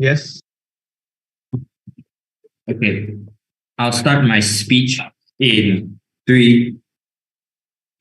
Yes. Okay. I'll start my speech in 3,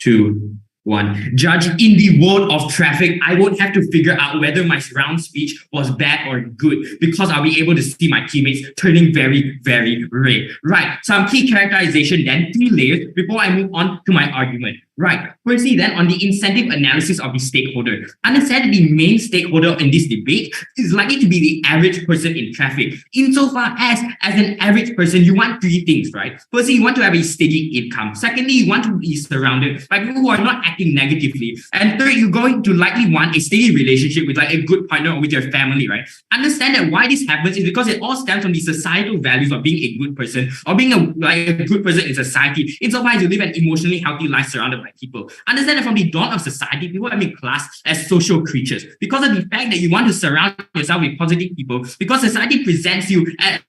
2, 1. Judge, in the world of traffic, I won't have to figure out whether my round speech was bad or good because I'll be able to see my teammates turning very, very red. Right. Some key characterization, then 3 layers before I move on to my argument. Right. Firstly, then on the incentive analysis of the stakeholder. Understand that the main stakeholder in this debate is likely to be the average person in traffic. Insofar as an average person, you want 3 things, right? Firstly, you want to have a steady income. Secondly, you want to be surrounded by people who are not acting negatively. And third, you're going to likely want a steady relationship with like a good partner or with your family, right? Understand that why this happens is because it all stems from the societal values of being a good person or being a good person in society. Insofar as you live an emotionally healthy life surrounded by people. Understand that from the dawn of society, people have been classed as social creatures because of the fact that you want to surround yourself with positive people, because society presents you and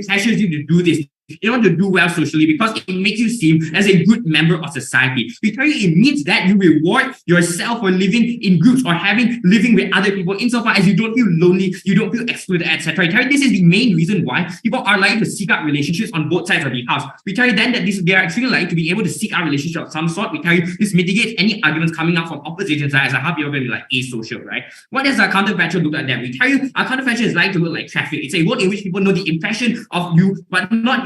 pressures you to do this in order to do well socially, because it makes you seem as a good member of society. We tell you it means that you reward yourself for living in groups or living with other people insofar as you don't feel lonely, you don't feel excluded, etc. We tell you this is the main reason why people are likely to seek out relationships on both sides of the house. We tell you then that they are actually likely to be able to seek out relationships of some sort. We tell you this mitigates any arguments coming out from opposition sides as how people are going to be like asocial, right? What does our counterfactual look at that? We tell you our counterfactual is likely to look like traffic. It's a world in which people know the impression of you, but not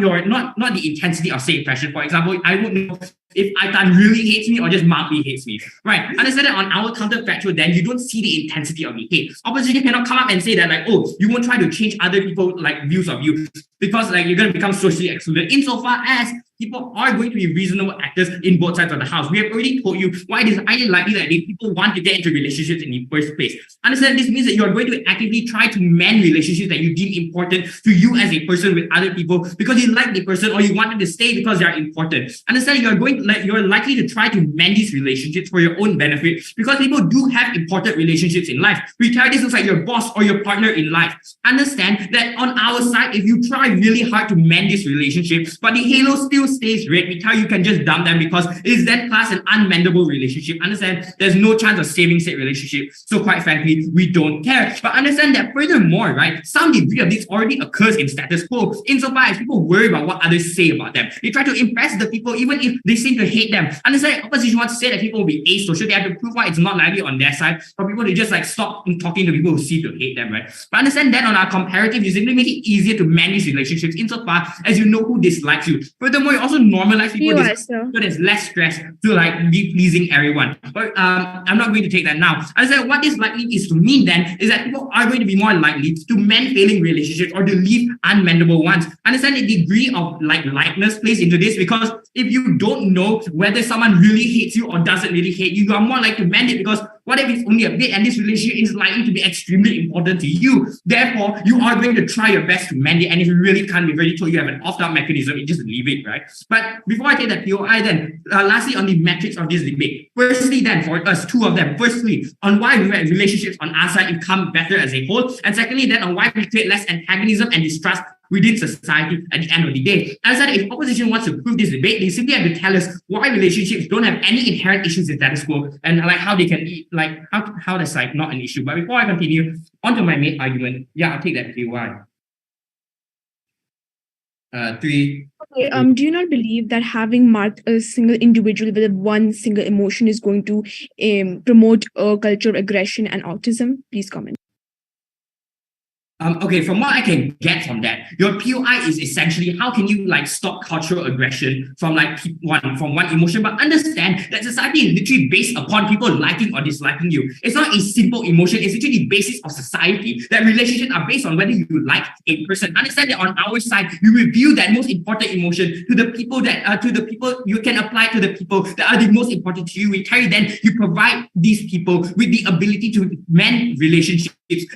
the intensity of say impression. For example, I would know if Eitan really hates me or just mildly hates me, right? Understand that on our counterfactual, then you don't see the intensity of the hate. Opposition cannot come up and say that like, oh, you won't try to change other people like views of you because like you're going to become socially excluded. Insofar as people are going to be reasonable actors in both sides of the house. We have already told you why it is highly likely that if people want to get into relationships in the first place. Understand this means that you are going to actively try to mend relationships that you deem important to you as a person with other people because you like the person or you want them to stay because they are important. Understand you're likely to try to mend these relationships for your own benefit because people do have important relationships in life. We try this looks like your boss or your partner in life. Understand that on our side, if you try really hard to mend these relationships, but the halo still stays red, we tell you can just dump them because it is then classed an unmendable relationship. Understand there's no chance of saving said relationship. So quite frankly, we don't care. But understand that furthermore, right, some degree of this already occurs in status quo insofar as people worry about what others say about them. They try to impress the people even if they seem to hate them. Understand opposition wants to say that people will be asocial. They have to prove why it's not likely on their side for people to just like stop talking to people who seem to hate them, right? But understand that on our comparative, you simply make it easier to manage relationships insofar as you know who dislikes you. Furthermore, you also normalize people so there's less stress to like be pleasing everyone. But I'm not going to take that now. Understand what this likely is to mean then is that people are going to be more likely to mend failing relationships or to leave unmendable ones. Understand the degree of like likeness plays into this because if you don't know whether someone really hates you or doesn't really hate you, you are more likely to mend it because what if it's only a bit and this relationship is likely to be extremely important to you? Therefore, you are going to try your best to mend it. And if you really can't, we've already told you have an opt-out mechanism, you just leave it, right? But before I take that POI then, lastly on the metrics of this debate. Firstly then, for us, 2 of them. Firstly, on why relationships on our side become better as a whole. And secondly then, on why we create less antagonism and distrust within society at the end of the day. As I said, if opposition wants to prove this debate, they simply have to tell us why relationships don't have any inherent issues in status quo and like how they can like how that's like not an issue. But before I continue on to my main argument, I'll take that POI. 3. Okay, do you not believe that having marked a single individual with one single emotion is going to promote a culture of aggression and autism? Please comment. Okay, from what I can get from that, your POI is essentially how can you like stop cultural aggression from like one emotion, but understand that society is literally based upon people liking or disliking you. It's not a simple emotion, it's literally the basis of society. That relationships are based on whether you like a person. Understand that on our side, you reveal that most important emotion to the people you can apply to the people that are the most important to you. We tell you then you provide these people with the ability to mend relationships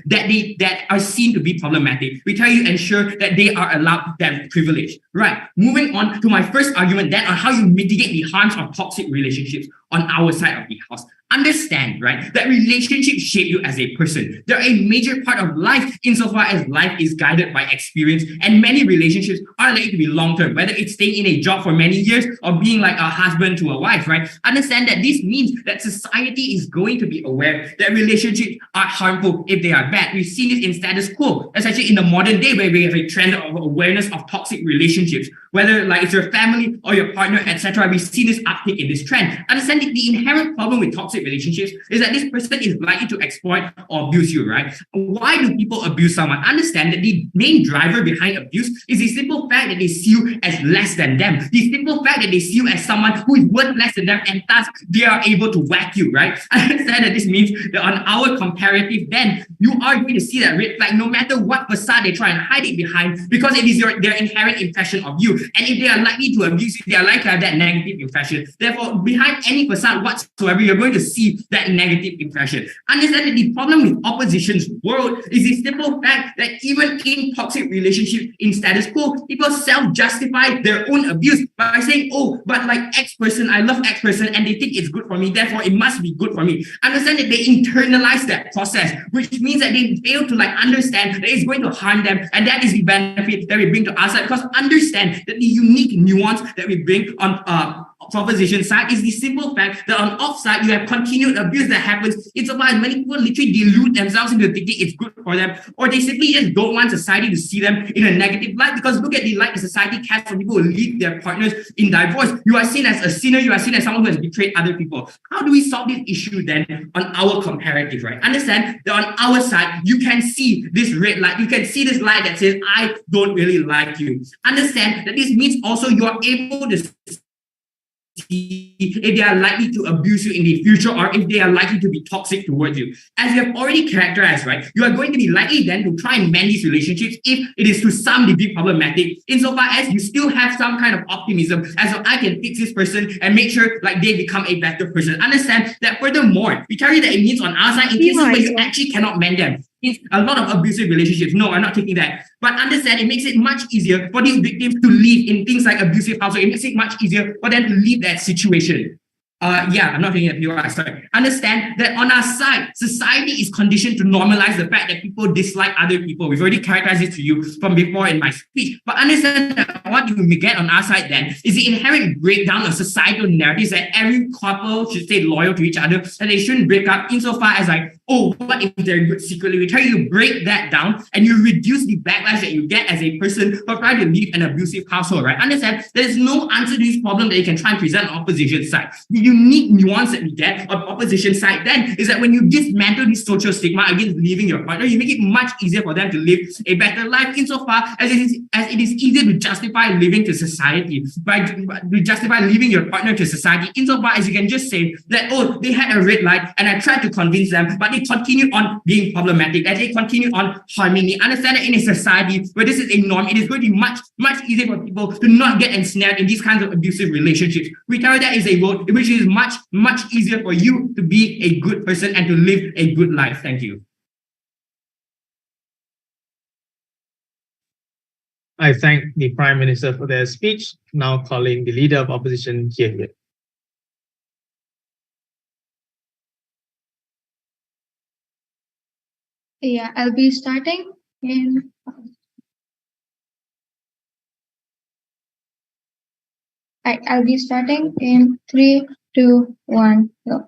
that are seen to be problematic. We try to ensure that they are allowed that privilege. Right. Moving on to my first argument then on how you mitigate the harms of toxic relationships on our side of the house. Understand, right, that relationships shape you as a person. They're a major part of life insofar as life is guided by experience, and many relationships are likely to be long-term, whether it's staying in a job for many years or being like a husband to a wife, right? Understand that this means that society is going to be aware that relationships are harmful if they are bad. We've seen this in Status Quo, especially in the modern day where we have a trend of awareness of toxic relationships, whether like it's your family or your partner, etc. We've seen this uptick in this trend. Understand that the inherent problem with toxic relationships is that this person is likely to exploit or abuse you, right? Why do people abuse someone? Understand that the main driver behind abuse is the simple fact that they see you as less than them. The simple fact that they see you as someone who is worth less than them, and thus they are able to whack you, right? Understand that this means that on our comparative, then you are going to see that red flag no matter what facade they try and hide it behind, because it is their inherent impression of you. And if they are likely to abuse you, they are likely to have that negative impression. Therefore, behind any facade whatsoever, you're going to see that negative impression. Understand that the problem with opposition's world is the simple fact that even in toxic relationships in status quo, people self-justify their own abuse by saying, oh, but like X person, I love X person, and they think it's good for me, therefore it must be good for me. Understand that they internalize that process, which means that they fail to like understand that it's going to harm them, and that is the benefit that we bring to our side. Because understand that the unique nuance that we bring on proposition side is the simple fact that on offside you have continued abuse that happens. It's about many people literally delude themselves into thinking it's good for them, or they simply just don't want society to see them in a negative light. Because look at the light the society casts on people who leave their partners in divorce. You are seen as a sinner, you are seen as someone who has betrayed other people. How do we solve this issue then on our comparative, right? Understand that on our side you can see this red light, you can see this light that says I don't really like you. Understand that this means also you are able to if they are likely to abuse you in the future, or if they are likely to be toxic towards you. As you have already characterized, right, you are going to be likely then to try and mend these relationships if it is to some degree problematic, insofar as you still have some kind of optimism as I can fix this person and make sure like they become a better person. Understand that furthermore, we carry that it means on our side in cases where you actually cannot mend them. It's a lot of abusive relationships. No, I'm not taking that. But understand, it makes it much easier for these victims to live in things like abusive household. It makes it much easier for them to leave that situation. I'm not taking that POI, sorry. Understand that on our side, society is conditioned to normalize the fact that people dislike other people. We've already characterized it to you from before in my speech. But understand that what you may get on our side then is the inherent breakdown of societal narratives that every couple should stay loyal to each other, and they shouldn't break up insofar as like, oh, what if they're good secretly? We try to break that down and you reduce the backlash that you get as a person for trying to leave an abusive household, right? Understand there's no answer to this problem that you can try and present on opposition side. The unique nuance that we get on opposition side then is that when you dismantle this social stigma against leaving your partner, you make it much easier for them to live a better life insofar as it is easier to justify living to society, to justify leaving your partner to society insofar as you can just say that, oh, they had a red light and I tried to convince them, but they continue on being problematic and they continue on harming me. Understand that in a society where this is a norm, it is going to be much, much easier for people to not get ensnared in these kinds of abusive relationships. We carry that as a world in which it is much, much easier for you to be a good person and to live a good life. Thank you. I thank the Prime Minister for their speech. Now calling the Leader of Opposition here. Yeah, I'll be starting in. I'll be starting in 3, 2, 1, go.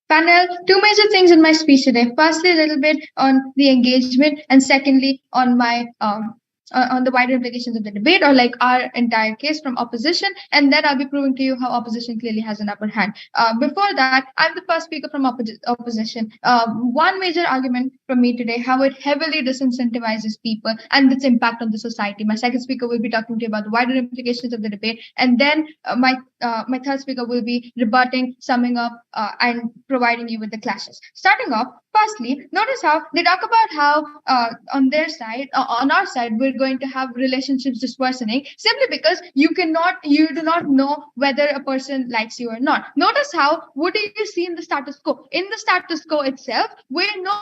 Panel, two major things in my speech today. Firstly, a little bit on the engagement, and secondly, on my on the wider implications of the debate, or like our entire case from opposition, and then I'll be proving to you how opposition clearly has an upper hand. Before that, I'm the first speaker from opposition. One major argument from me today, how it heavily disincentivizes people and its impact on the society. My second speaker will be talking to you about the wider implications of the debate, and then my third speaker will be rebutting, summing up, and providing you with the clashes. Starting off, firstly, notice how they talk about how on their side, on our side, we're going to have relationships just worsening simply because you do not know whether a person likes you or not. Notice how, what do you see in the status quo? In the status quo itself, we're not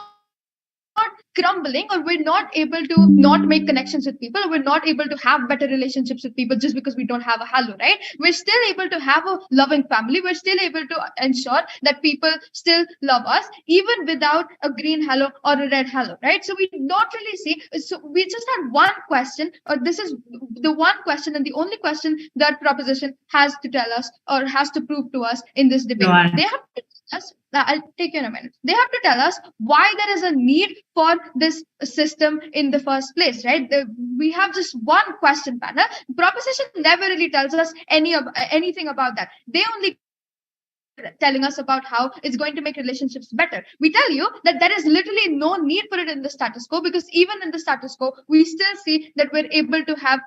crumbling, or we're not able to not make connections with people, or we're not able to have better relationships with people just because we don't have a halo, right? We're still able to have a loving family. We're still able to ensure that people still love us even without a green halo or a red halo, right? So we not really see. So we just had one question, or this is the one question and the only question that proposition has to tell us or has to prove to us in this debate. They have to tell us. I'll take you in a minute. They have to tell us why there is a need for this system in the first place, right? We have just one question panel. Proposition never really tells us anything about that. They only telling us about how it's going to make relationships better. We tell you that there is literally no need for it in the status quo, because even in the status quo, we still see that we're able to have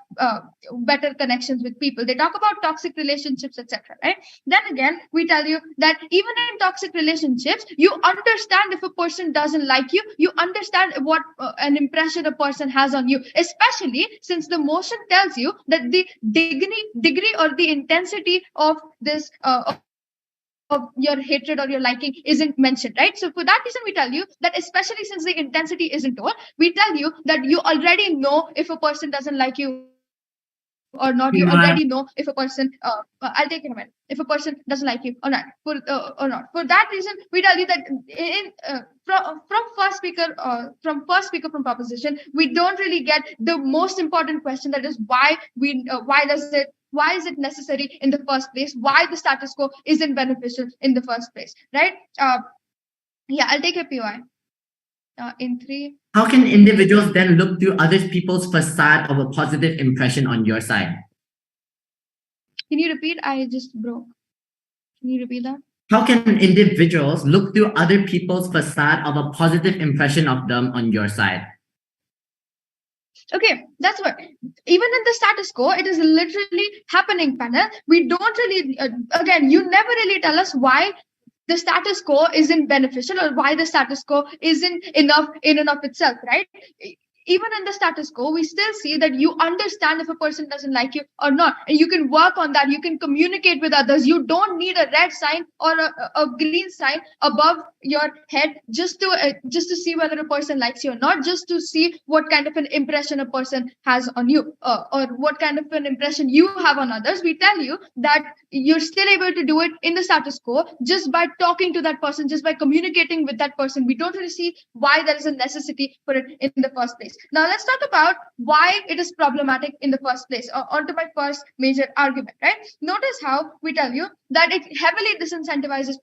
better connections with people. They talk about toxic relationships, etc. Right? Then again, we tell you that even in toxic relationships, you understand if a person doesn't like you, you understand what an impression a person has on you, especially since the motion tells you that the degree or the intensity of this of your hatred or your liking isn't mentioned, right? So for that reason, we tell you that, especially since the intensity isn't told, we tell you that you already know if a person doesn't like you or not. You already know if a person I'll take it in a minute, if a person doesn't like you or not. For that reason, we tell you that from first speaker from proposition, we don't really get the most important question, that is why is it necessary in the first place? Why the status quo isn't beneficial in the first place, right? I'll take a POI. In 3. How can individuals then look through other people's facade of a positive impression on your side? Can you repeat? I just broke. Can you repeat that? How can individuals look through other people's facade of a positive impression of them on your side? Okay, that's what. Even in the status quo, it is literally happening, panel. We don't really, again, you never really tell us why the status quo isn't beneficial or why the status quo isn't enough in and of itself, right? Even in the status quo, we still see that you understand if a person doesn't like you or not, and you can work on that. You can communicate with others. You don't need a red sign or a green sign above your head just to see whether a person likes you or not, just to see what kind of an impression a person has on you, or what kind of an impression you have on others. We tell you that you're still able to do it in the status quo just by talking to that person, just by communicating with that person. We don't really see why there is a necessity for it in the first place. Now let's talk about why it is problematic in the first place. Onto my first major argument, right? Notice how we tell you that it heavily disincentivizes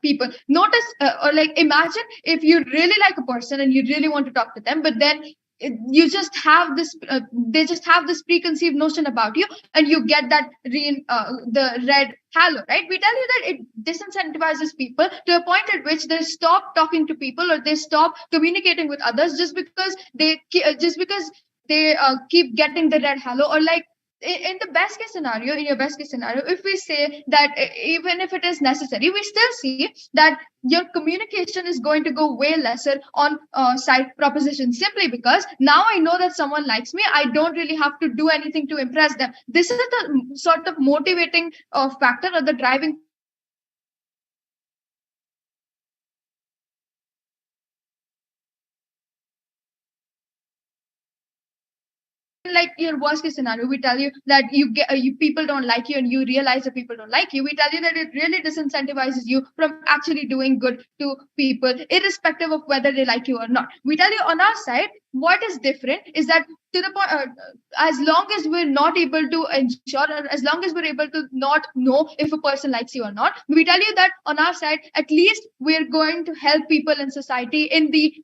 people. Notice, or like, imagine if you really like a person and you really want to talk to them, but then you just have this they just have this preconceived notion about you, and you get that the red halo, right? We tell you that it disincentivizes people to a point at which they stop talking to people, or they stop communicating with others just because they keep getting the red halo. Or like, in your best case scenario, if we say that even if it is necessary, we still see that your communication is going to go way lesser on side proposition, simply because now I know that someone likes me. I don't really have to do anything to impress them. This is the sort of motivating factor, or the driving like your worst case scenario. We tell you that people don't like you, and you realize that people don't like you. We tell you that it really disincentivizes you from actually doing good to people, irrespective of whether they like you or not. We tell you on our side, what is different is that, to the point, as long as we're not able to ensure, or as long as we're able to not know if a person likes you or not, we tell you that on our side, at least we're going to help people in society in the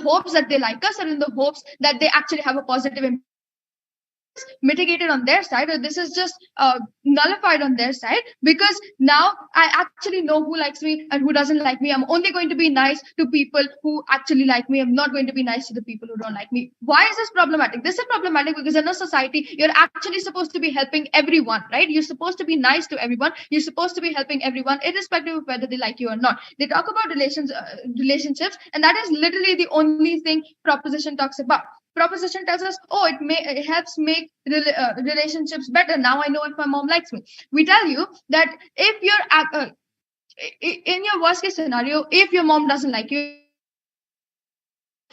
hopes that they like us, or in the hopes that they actually have a positive impact. Mitigated on their side, or this is just nullified on their side, because now I actually know who likes me and who doesn't like me. I'm only going to be nice to people who actually like me. I'm not going to be nice to the people who don't like me. Why is this problematic? This is problematic because in a society, you're actually supposed to be helping everyone, right? You're supposed to be nice to everyone. You're supposed to be helping everyone, irrespective of whether they like you or not. They talk about relationships, and that is literally the only thing proposition talks about. Proposition tells us, it helps make relationships better. Now I know if my mom likes me. We tell you that if you're in your worst case scenario, if your mom doesn't like you,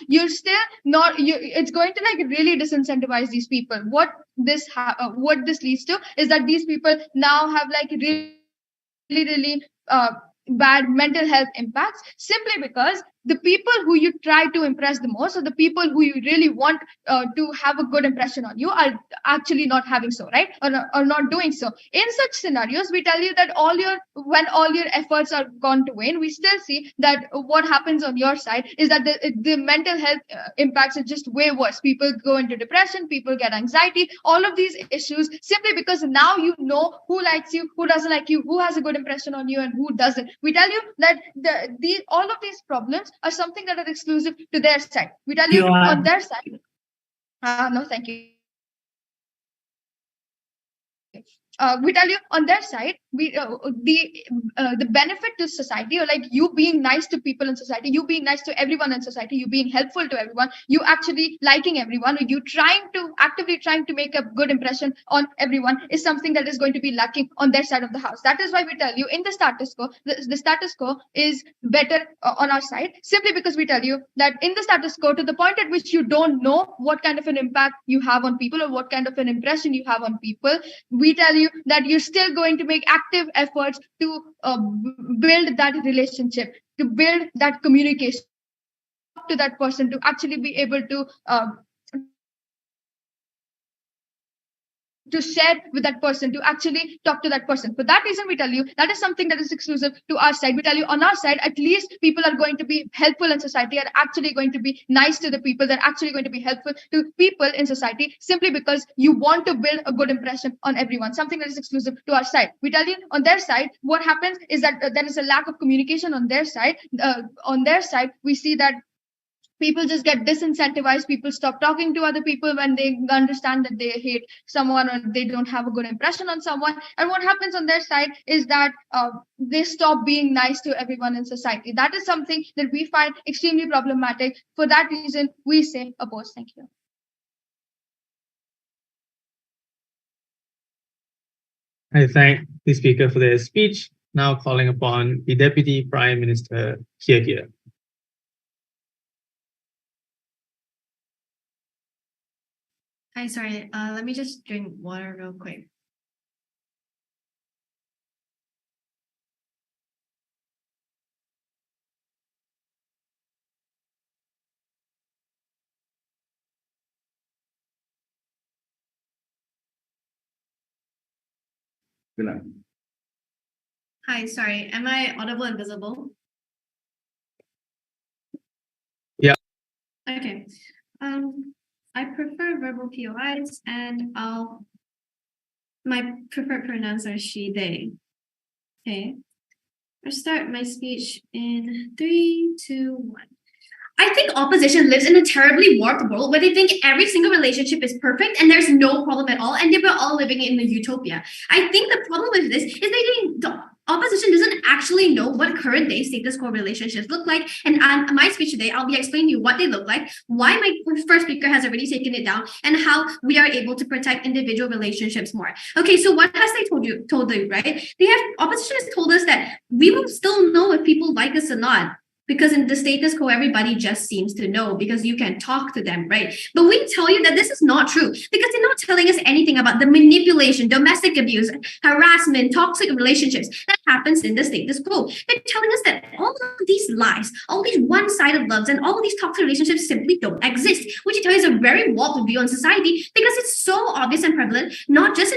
you're still not, it's going to like really disincentivize these people. What this leads to is that these people now have like really bad mental health impacts, simply because the people who you try to impress the most, or the people who you really want to have a good impression on you, are actually not having so, right? Or not doing so. In such scenarios, we tell you that when all your efforts are gone to vain, we still see that what happens on your side is that the mental health impacts are just way worse. People go into depression, people get anxiety, all of these issues, simply because now you know who likes you, who doesn't like you, who has a good impression on you, and who doesn't. We tell you that all of these problems are something that are exclusive to their side. We tell you on their side. No, thank you. We tell you on their side, the benefit to society, or like you being nice to people in society, you being nice to everyone in society, you being helpful to everyone, you actually liking everyone, or you actively trying to make a good impression on everyone, is something that is going to be lacking on their side of the house. That is why we tell you in the status quo, the status quo is better on our side, simply because we tell you that in the status quo, to the point at which you don't know what kind of an impact you have on people, or what kind of an impression you have on people, we tell you that you're still going to make active efforts to build that relationship, to build that communication to that person, to actually be able to share with that person, to actually talk to that person. For that reason, we tell you that is something that is exclusive to our side. We tell you on our side, at least people are going to be helpful in society, are actually going to be nice to the people, they're actually going to be helpful to people in society, simply because you want to build a good impression on everyone, something that is exclusive to our side. We tell you on their side, what happens is that there is a lack of communication on their side. On their side, we see that people just get disincentivized. People stop talking to other people when they understand that they hate someone, or they don't have a good impression on someone. And what happens on their side is that they stop being nice to everyone in society. That is something that we find extremely problematic. For that reason, we say oppose. Thank you. I thank the speaker for their speech. Now calling upon the Deputy Prime Minister here. Hi, sorry. Let me just drink water real quick. Hi, sorry. Am I audible and visible? Yeah. Okay. I prefer verbal POIs, and my preferred pronouns are she, they. Okay. I'll start my speech in 3, 2, 1. I think opposition lives in a terribly warped world where they think every single relationship is perfect and there's no problem at all, and they were all living in the utopia. I think the problem with this is the opposition doesn't actually know what current day status quo relationships look like. And on my speech today, I'll be explaining to you what they look like, why my first speaker has already taken it down, and how we are able to protect individual relationships more. Okay, so what has they told you, right? Opposition has told us that we will still know if people like us or not, because in the status quo, everybody just seems to know because you can talk to them, right? But we tell you that this is not true, because they're not telling us anything about the manipulation, domestic abuse, harassment, toxic relationships that happens in the status quo. They're telling us that all of these lies, all these one-sided loves, and all of these toxic relationships simply don't exist, which I tell you is a very warped view on society, because it's so obvious and prevalent, not just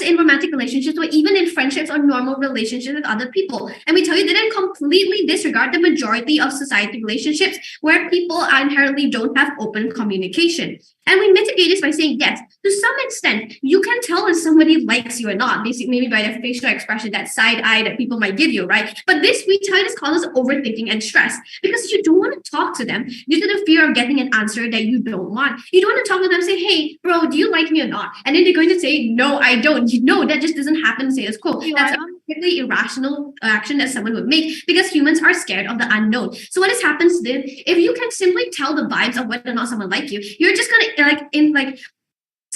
in romantic relationships, but even in friendships or normal relationships with other people. And we tell you that it completely disregards the majority of society relationships where people inherently don't have open communication. And we mitigate this by saying, yes, to some extent, you can tell if somebody likes you or not, basically maybe by their facial expression, that side eye that people might give you, right? But we tell you this causes overthinking and stress, because you don't want to talk to them due to the fear of getting an answer that you don't want. You don't want to talk to them and say, hey, bro, do you like me or not? And then they're going to say, no, I don't. No, that just doesn't happen, status quo. That's a completely irrational action that someone would make, because humans are scared of the unknown. So what happens then, if you can simply tell the vibes of whether or not someone likes you, you're just going to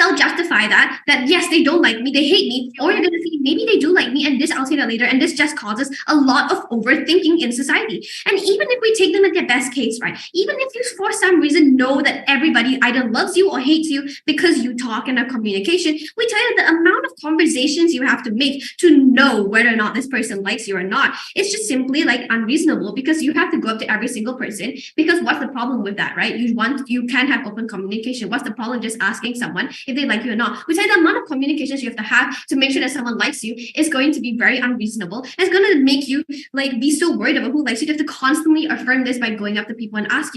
self-justify that yes, they don't like me, they hate me, or you're going to say maybe they do like me, and this I'll say that later, and this just causes a lot of overthinking in society. And even if we take them at their best case, right, even if you for some reason know that everybody either loves you or hates you because you talk in a communication, we tell you the amount of conversations you have to make to know whether or not this person likes you or not, it's just simply like unreasonable, because you have to go up to every single person. Because what's the problem with that, right? You can have open communication. What's the problem just asking someone if they like you or not? We say the amount of communications you have to make sure that someone likes you is going to be very unreasonable. It's going to make you like be so worried about who likes you. You have to constantly affirm this by going up to people and ask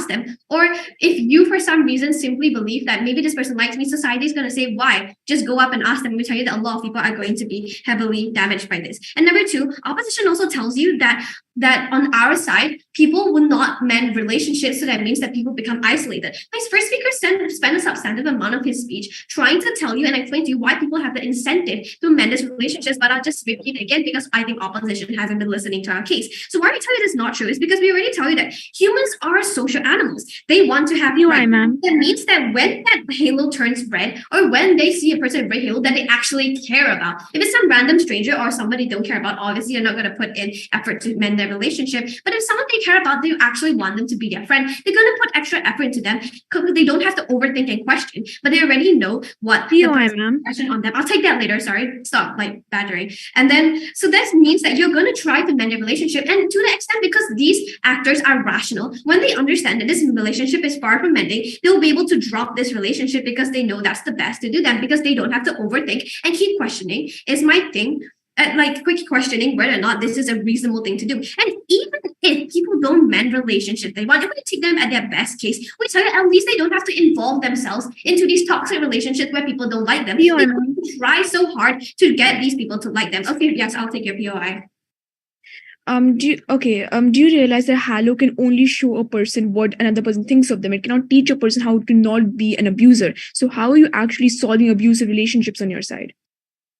them. Or if you for some reason simply believe that maybe this person likes me, society is going to say why? Just go up and ask them. We tell you that a lot of people are going to be heavily damaged by this. And number two, opposition also tells you that on our side, people will not mend relationships, so that means that people become isolated. My first speaker spent a substantive amount of his speech trying to tell you and explain to you why people have the incentive to mend these relationships, but I'll just repeat again because I think opposition hasn't been listening to our case. So why we tell you this is not true is because we already tell you that humans are social animals. They want to have UI, ma'am. That means that when that halo turns red, or when they see a person with red halo that they actually care about. If it's some random stranger or somebody they don't care about, obviously you're not going to put in effort to mend their relationship. But if someone they care about, they actually want them to be their friend, they're going to put extra effort into them because they don't have to overthink and question, but they already know what the question on them. I'll take that later. Sorry, stop like badgering. And then so this means that you're going to try to mend your relationship, and to the extent because these actors are rational, when they understand that this relationship is far from mending, they'll be able to drop this relationship because they know that's the best to do them, because they don't have to overthink and keep questioning. Is my thing. Like quick questioning whether or not this is a reasonable thing to do. And even if people don't mend relationships they want, if we take them at their best case, we tell you at least they don't have to involve themselves into these toxic relationships where people don't like them. They try so hard to get these people to like them. Okay, yes, I'll take your POI. Do you realize that halo can only show a person what another person thinks of them? It cannot teach a person how to not be an abuser. So how are you actually solving abusive relationships on your side?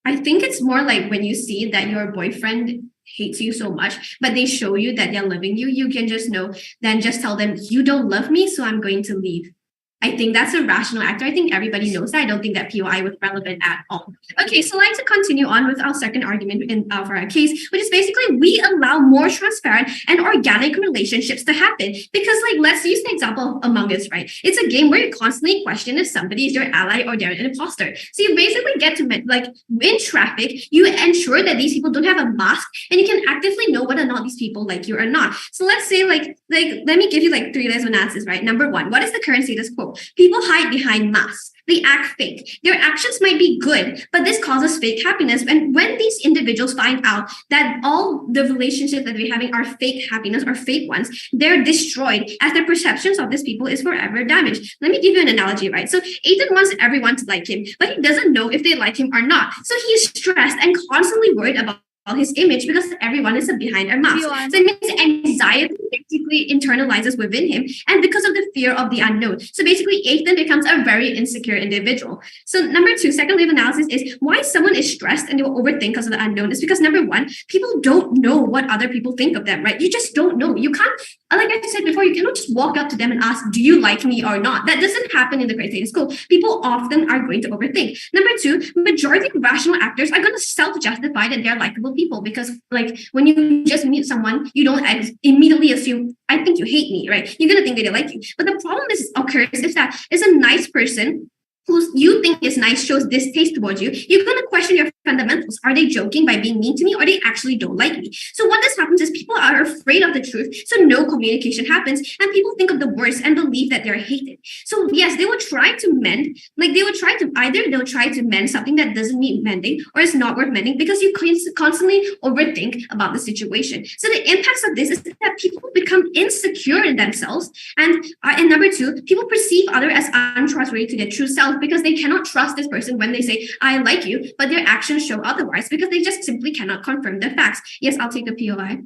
I think it's more like when you see that your boyfriend hates you so much, but they show you that they're loving you, you can just know, then just tell them, you don't love me, so I'm going to leave. I think that's a rational actor. I think everybody knows that. I don't think that POI was relevant at all. Okay, so I'd like to continue on with our second argument for our case, which is basically we allow more transparent and organic relationships to happen. Because like, let's use the example of Among Us, right? It's a game where you constantly question if somebody is your ally or they're an imposter. So you basically get to, like in traffic, you ensure that these people don't have a mask and you can actively know whether or not these people like you or not. So let's say like let me give you like 3 resonances, right? Number one, what is the current status quo? People hide behind masks. They act fake. Their actions might be good, but this causes fake happiness. And when these individuals find out that all the relationships that we're having are fake happiness or fake ones, they're destroyed as their perceptions of these people is forever damaged. Let me give you an analogy, right? So Eitan wants everyone to like him, but he doesn't know if they like him or not. So he is stressed and constantly worried about his image because everyone is behind a mask. So it means anxiety basically internalizes within him, and because of the fear of the unknown. So basically, Eitan becomes a very insecure individual. So number two, second wave analysis is why someone is stressed and they will overthink because of the unknown. Is because number one, people don't know what other people think of them, right? You just don't know. You can't, like I said before, you cannot just walk up to them and ask, do you like me or not? That doesn't happen in the great status quo. People often are going to overthink. Number two, majority of rational actors are going to self-justify that they're likable people, because like when you just meet someone, you don't immediately assume, I think you hate me, right? You're going to think that they like you. But the problem occurs is that is a nice person who you think is nice shows distaste towards you, you're going to question your fundamentals. Are they joking by being mean to me, or they actually don't like me? So what this happens is people are afraid of the truth, so no communication happens, and people think of the worst and believe that they're hated. So yes, they will try to mend, like they'll try to mend something that doesn't need mending or is not worth mending, because you constantly overthink about the situation. So the impacts of this is that people become insecure in themselves, and number two, people perceive others as untrustworthy to their true self, because they cannot trust this person when they say, I like you, but their actions show otherwise, because they just simply cannot confirm the facts. Yes, I'll take the POI.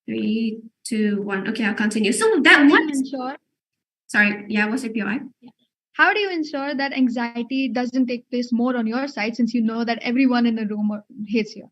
3, 2, 1. Okay, I'll continue. So that one. Sorry, yeah, what's your POI? How do you ensure that anxiety doesn't take place more on your side, since you know that everyone in the room hates you?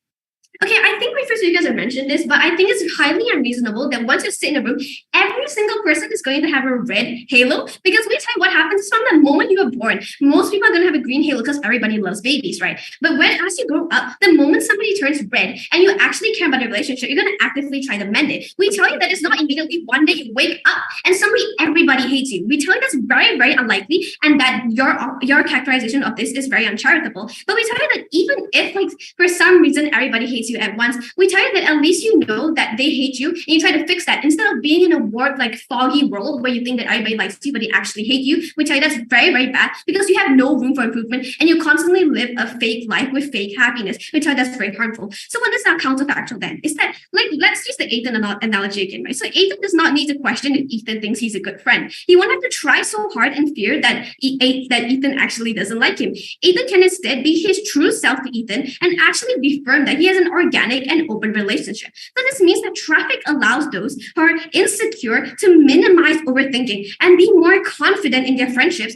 Okay, I think my first speakers have mentioned this, but I think it's highly unreasonable that once you sit in a room, every every single person is going to have a red halo, because we tell you what happens from the moment you are born. Most people are going to have a green halo because everybody loves babies, right? But as you grow up, the moment somebody turns red and you actually care about a relationship, you're going to actively try to mend it. We tell you that it's not immediately one day you wake up and suddenly everybody hates you. We tell you that's very, very unlikely, and that your characterization of this is very uncharitable. But we tell you that even if, like, for some reason everybody hates you at once, we tell you that at least you know that they hate you and you try to fix that, instead of being in a warped, like, foggy world where you think that everybody likes you but they actually hate you. We tell you that's very, very bad, because you have no room for improvement and you constantly live a fake life with fake happiness. We tell you that's very harmful. So what is that counterfactual then? Is that, like, let's use the Eitan analogy again, right? So Eitan does not need to question if Ethan thinks he's a good friend. He won't have to try so hard and fear that Ethan actually doesn't like him. Ethan can instead be his true self to Ethan and actually be firm that he has an organic and open relationship. So this means that traffic allows those who are insecure to minimize overthinking and be more confident in their friendships,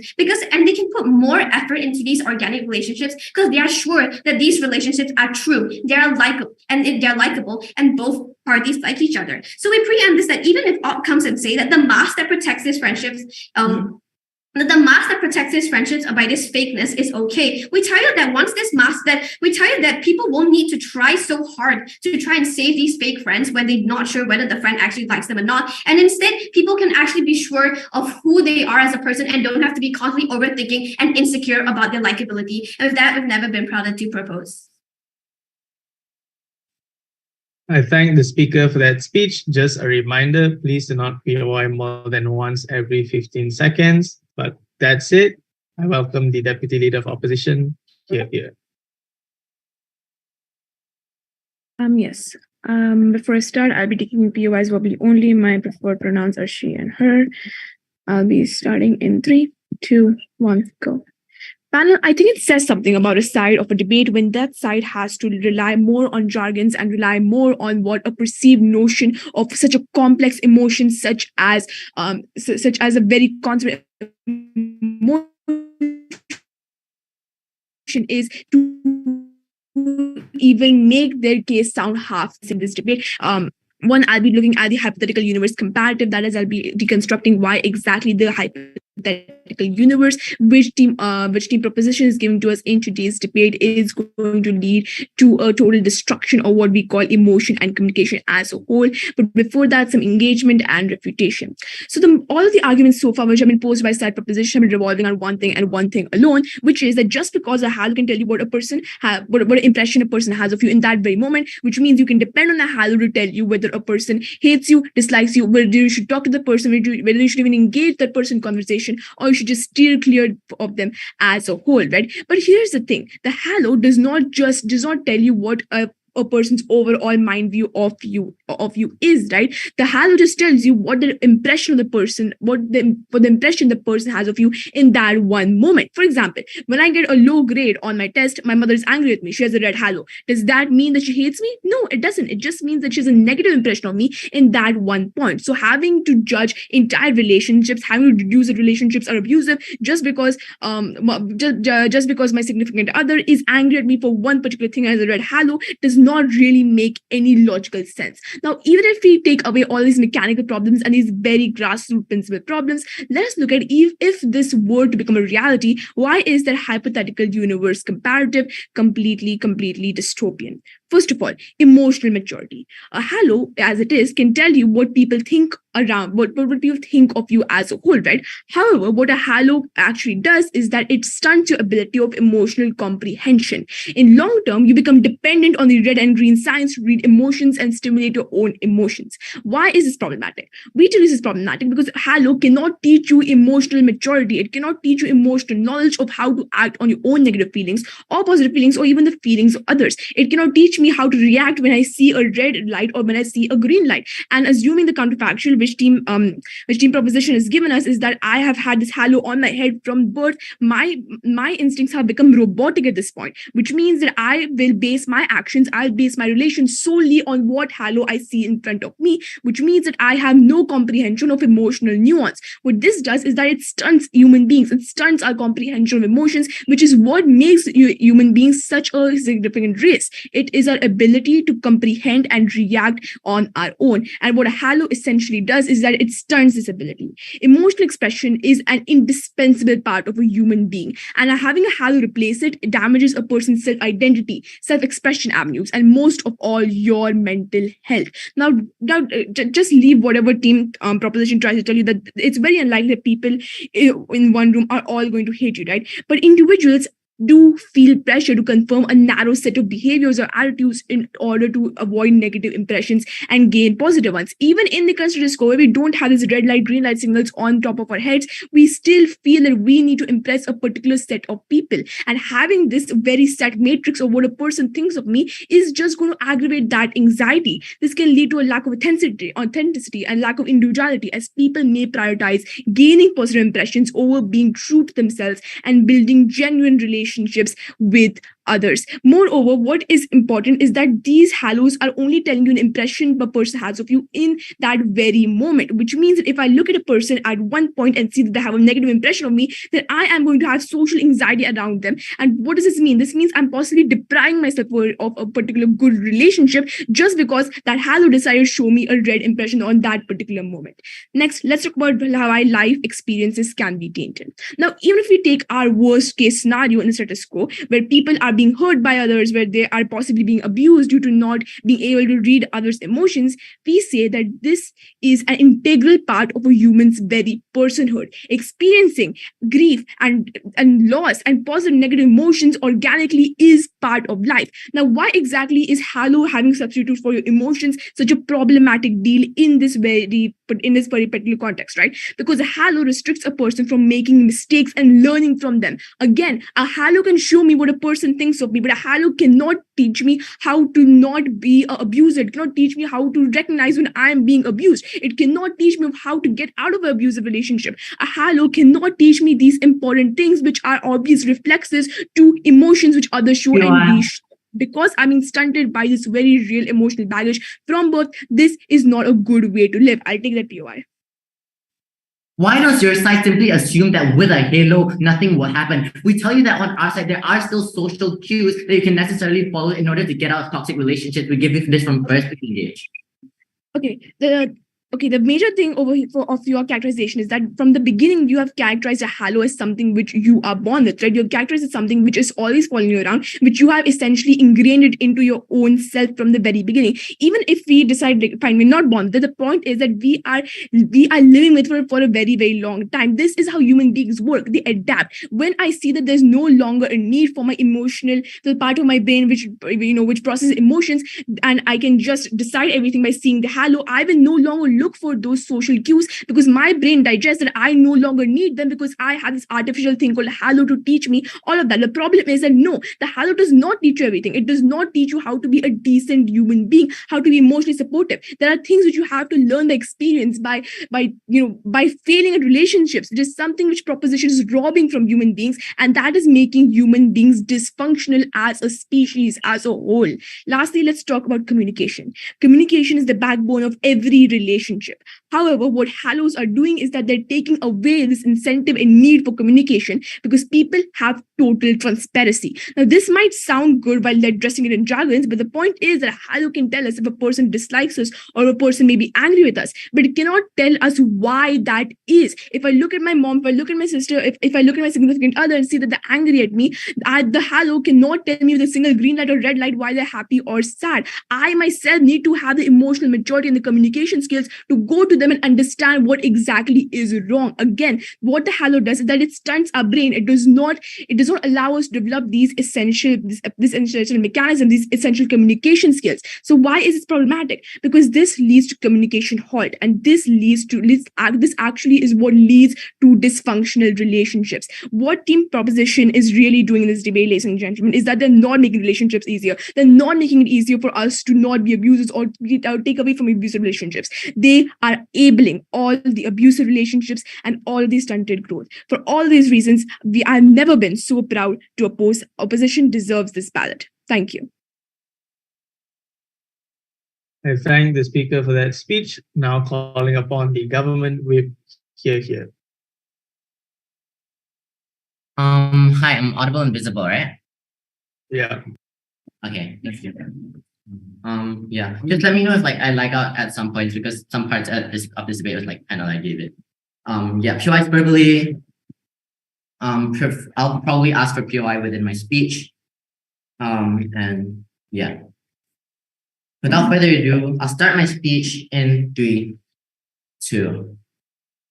and they can put more effort into these organic relationships because they are sure that these relationships are true, they're likable, and both parties like each other. So we preempt this, that even if Op comes and say that the mask that protects his friendships, that the mask that protects his friendships by this fakeness is okay, we tell you that once this mask, we tell you that people won't need to try so hard to try and save these fake friends when they're not sure whether the friend actually likes them or not. And instead, people can actually be sure of who they are as a person and don't have to be constantly overthinking and insecure about their likability. And with that, we've never been prouder to propose. I thank the speaker for that speech. Just a reminder, please do not POI more than once every 15 seconds. But that's it. I welcome the Deputy Leader of Opposition. Here. Yes. Before I start, I'll be taking POIs verbally only. My preferred pronouns are she and her. I'll be starting in 3, 2, 1, go. Panel, I think it says something about a side of a debate when that side has to rely more on jargons and rely more on what a perceived notion of such a complex emotion, such as a very concept emotion is, to even make their case sound half in this debate. One, I'll be looking at the hypothetical universe comparative. That is, I'll be deconstructing why exactly the hypothetical universe, which team proposition is given to us in today's debate, is going to lead to a total destruction of what we call emotion and communication as a whole. But before that, some engagement and refutation. So all of the arguments so far which have been posed by side proposition have been revolving on one thing and one thing alone, which is that just because a halo can tell you what what impression a person has of you in that very moment, which means you can depend on a halo to tell you whether a person hates you, dislikes you, whether you should talk to the person, whether you should even engage that person in conversation, or you should just steer clear of them as a whole, right? But here's the thing: the halo does not tell you what a person's overall mind view of you is, right? The halo just tells you what the impression of the person, what the impression the person has of you in that one moment. For example, when I get a low grade on my test, my mother is angry with me. She has a red halo. Does that mean that she hates me? No, it doesn't. It just means that she has a negative impression of me in that one point. So having to judge entire relationships, having to deduce that relationships are abusive just because my significant other is angry at me for one particular thing as a red halo does not really make any logical sense. Now, even if we take away all these mechanical problems and these very grassroots principle problems, let us look at if this were to become a reality, why is that hypothetical universe comparative completely dystopian? First of all, emotional maturity. A halo, as it is, can tell you what people think around, what people think of you as a whole, right? However, what a halo actually does is that it stunts your ability of emotional comprehension. In long term, you become dependent on the red and green signs to read emotions and stimulate your own emotions. Why is this problematic? We tell this is problematic because halo cannot teach you emotional maturity. It cannot teach you emotional knowledge of how to act on your own negative feelings or positive feelings or even the feelings of others. It cannot teach me how to react when I see a red light or when I see a green light. And assuming the counterfactual which team proposition has given us is that I have had this halo on my head from birth, my instincts have become robotic at this point, which means that I will base my actions, I'll base my relations solely on what halo I see in front of me, which means that I have no comprehension of emotional nuance. What this does is that it stunts human beings, it stunts our comprehension of emotions, which is what makes human beings such a significant race. It is is our ability to comprehend and react on our own. And what a halo essentially does is that it stunts this ability. Emotional expression is an indispensable part of a human being, and having a halo replace it damages a person's self-identity, self-expression avenues, and most of all, your mental health. Now just leave whatever team proposition tries to tell you that it's very unlikely that people in one room are all going to hate you, right? But individuals do feel pressure to confirm a narrow set of behaviors or attitudes in order to avoid negative impressions and gain positive ones. Even in the status quo, where we don't have these red light, green light signals on top of our heads, we still feel that we need to impress a particular set of people. And having this very set matrix of what a person thinks of me is just going to aggravate that anxiety. This can lead to a lack of authenticity and lack of individuality, as people may prioritize gaining positive impressions over being true to themselves and building genuine relationships with others. Moreover, what is important is that these halos are only telling you an impression a person has of you in that very moment, which means that if I look at a person at one point and see that they have a negative impression of me, then I am going to have social anxiety around them. And what does this mean? This means I'm possibly depriving myself of a particular good relationship just because that halo decided to show me a red impression on that particular moment. Next, let's talk about how our life experiences can be tainted. Now, even if we take our worst case scenario in the status quo, where people are being hurt by others, where they are possibly being abused due to not being able to read others' emotions, we say that this is an integral part of a human's very personhood. Experiencing grief and loss and positive and negative emotions organically is part of life. Now, why exactly is halo having substitute for your emotions such a problematic deal in this very particular context, right? Because a halo restricts a person from making mistakes and learning from them. Again, a halo can show me what a person thinks of me, but a halo cannot teach me how to not be an abuser. It cannot teach me how to recognize when I am being abused. It cannot teach me how to get out of an abusive relationship. A halo cannot teach me these important things, which are obvious reflexes to emotions which others show and we show. Because I'm being stunted by this very real emotional baggage from birth, this is not a good way to live. I'll take that POI. Why does your side simply assume that with a halo, nothing will happen? We tell you that on our side, there are still social cues that you can necessarily follow in order to get out of toxic relationships. We give you this from first to engage. Okay, the major thing over here of your characterization is that from the beginning, you have characterized a halo as something which you are born with, right? You have characterized as something which is always following you around, which you have essentially ingrained it into your own self from the very beginning. Even if we decide, like, fine, we're not born with it, the point is that we are living with it for a very, very long time. This is how human beings work. They adapt. When I see that there's no longer a need for my emotional, the part of my brain which processes emotions, and I can just decide everything by seeing the halo, I will no longer look for those social cues because my brain digests that I no longer need them because I have this artificial thing called halo to teach me all of that. The problem is that no, the halo does not teach you everything. It does not teach you how to be a decent human being, how to be emotionally supportive. There are things which you have to learn by experience, by failing at relationships. It is something which proposition is robbing from human beings, and that is making human beings dysfunctional as a species, as a whole. Lastly, let's talk about communication. Communication is the backbone of every relationship. However, what halos are doing is that they're taking away this incentive and need for communication because people have total transparency. Now, this might sound good while they're dressing it in jargons, but the point is that a halo can tell us if a person dislikes us or a person may be angry with us, but it cannot tell us why that is. If I look at my mom, if I look at my sister, if I look at my significant other and see that they're angry at me, the halo cannot tell me with a single green light or red light why they're happy or sad. I myself need to have the emotional maturity and the communication skills to go to them and understand what exactly is wrong. Again, what the halo does is that it stunts our brain. It does not allow us to develop these essential mechanisms, these essential communication skills. So why is this problematic? Because this leads to communication halt, and this actually is what leads to dysfunctional relationships. What team proposition is really doing in this debate, ladies and gentlemen, is that they're not making relationships easier. They're not making it easier for us to not be abusers or take away from abusive relationships. They are enabling all the abusive relationships and all the stunted growth. For all these reasons, we have never been so proud to oppose. Opposition deserves this ballot. Thank you. I thank the speaker for that speech. Now calling upon the government whip here. Hi, I'm audible and visible, right? Yeah. Okay, let's do that. Yeah, just let me know if like I lag out at some points because some parts of this debate was like kind of like gave it. Yeah, POIs verbally. I'll probably ask for POI within my speech. And yeah. Without further ado, I'll start my speech in 3, 2,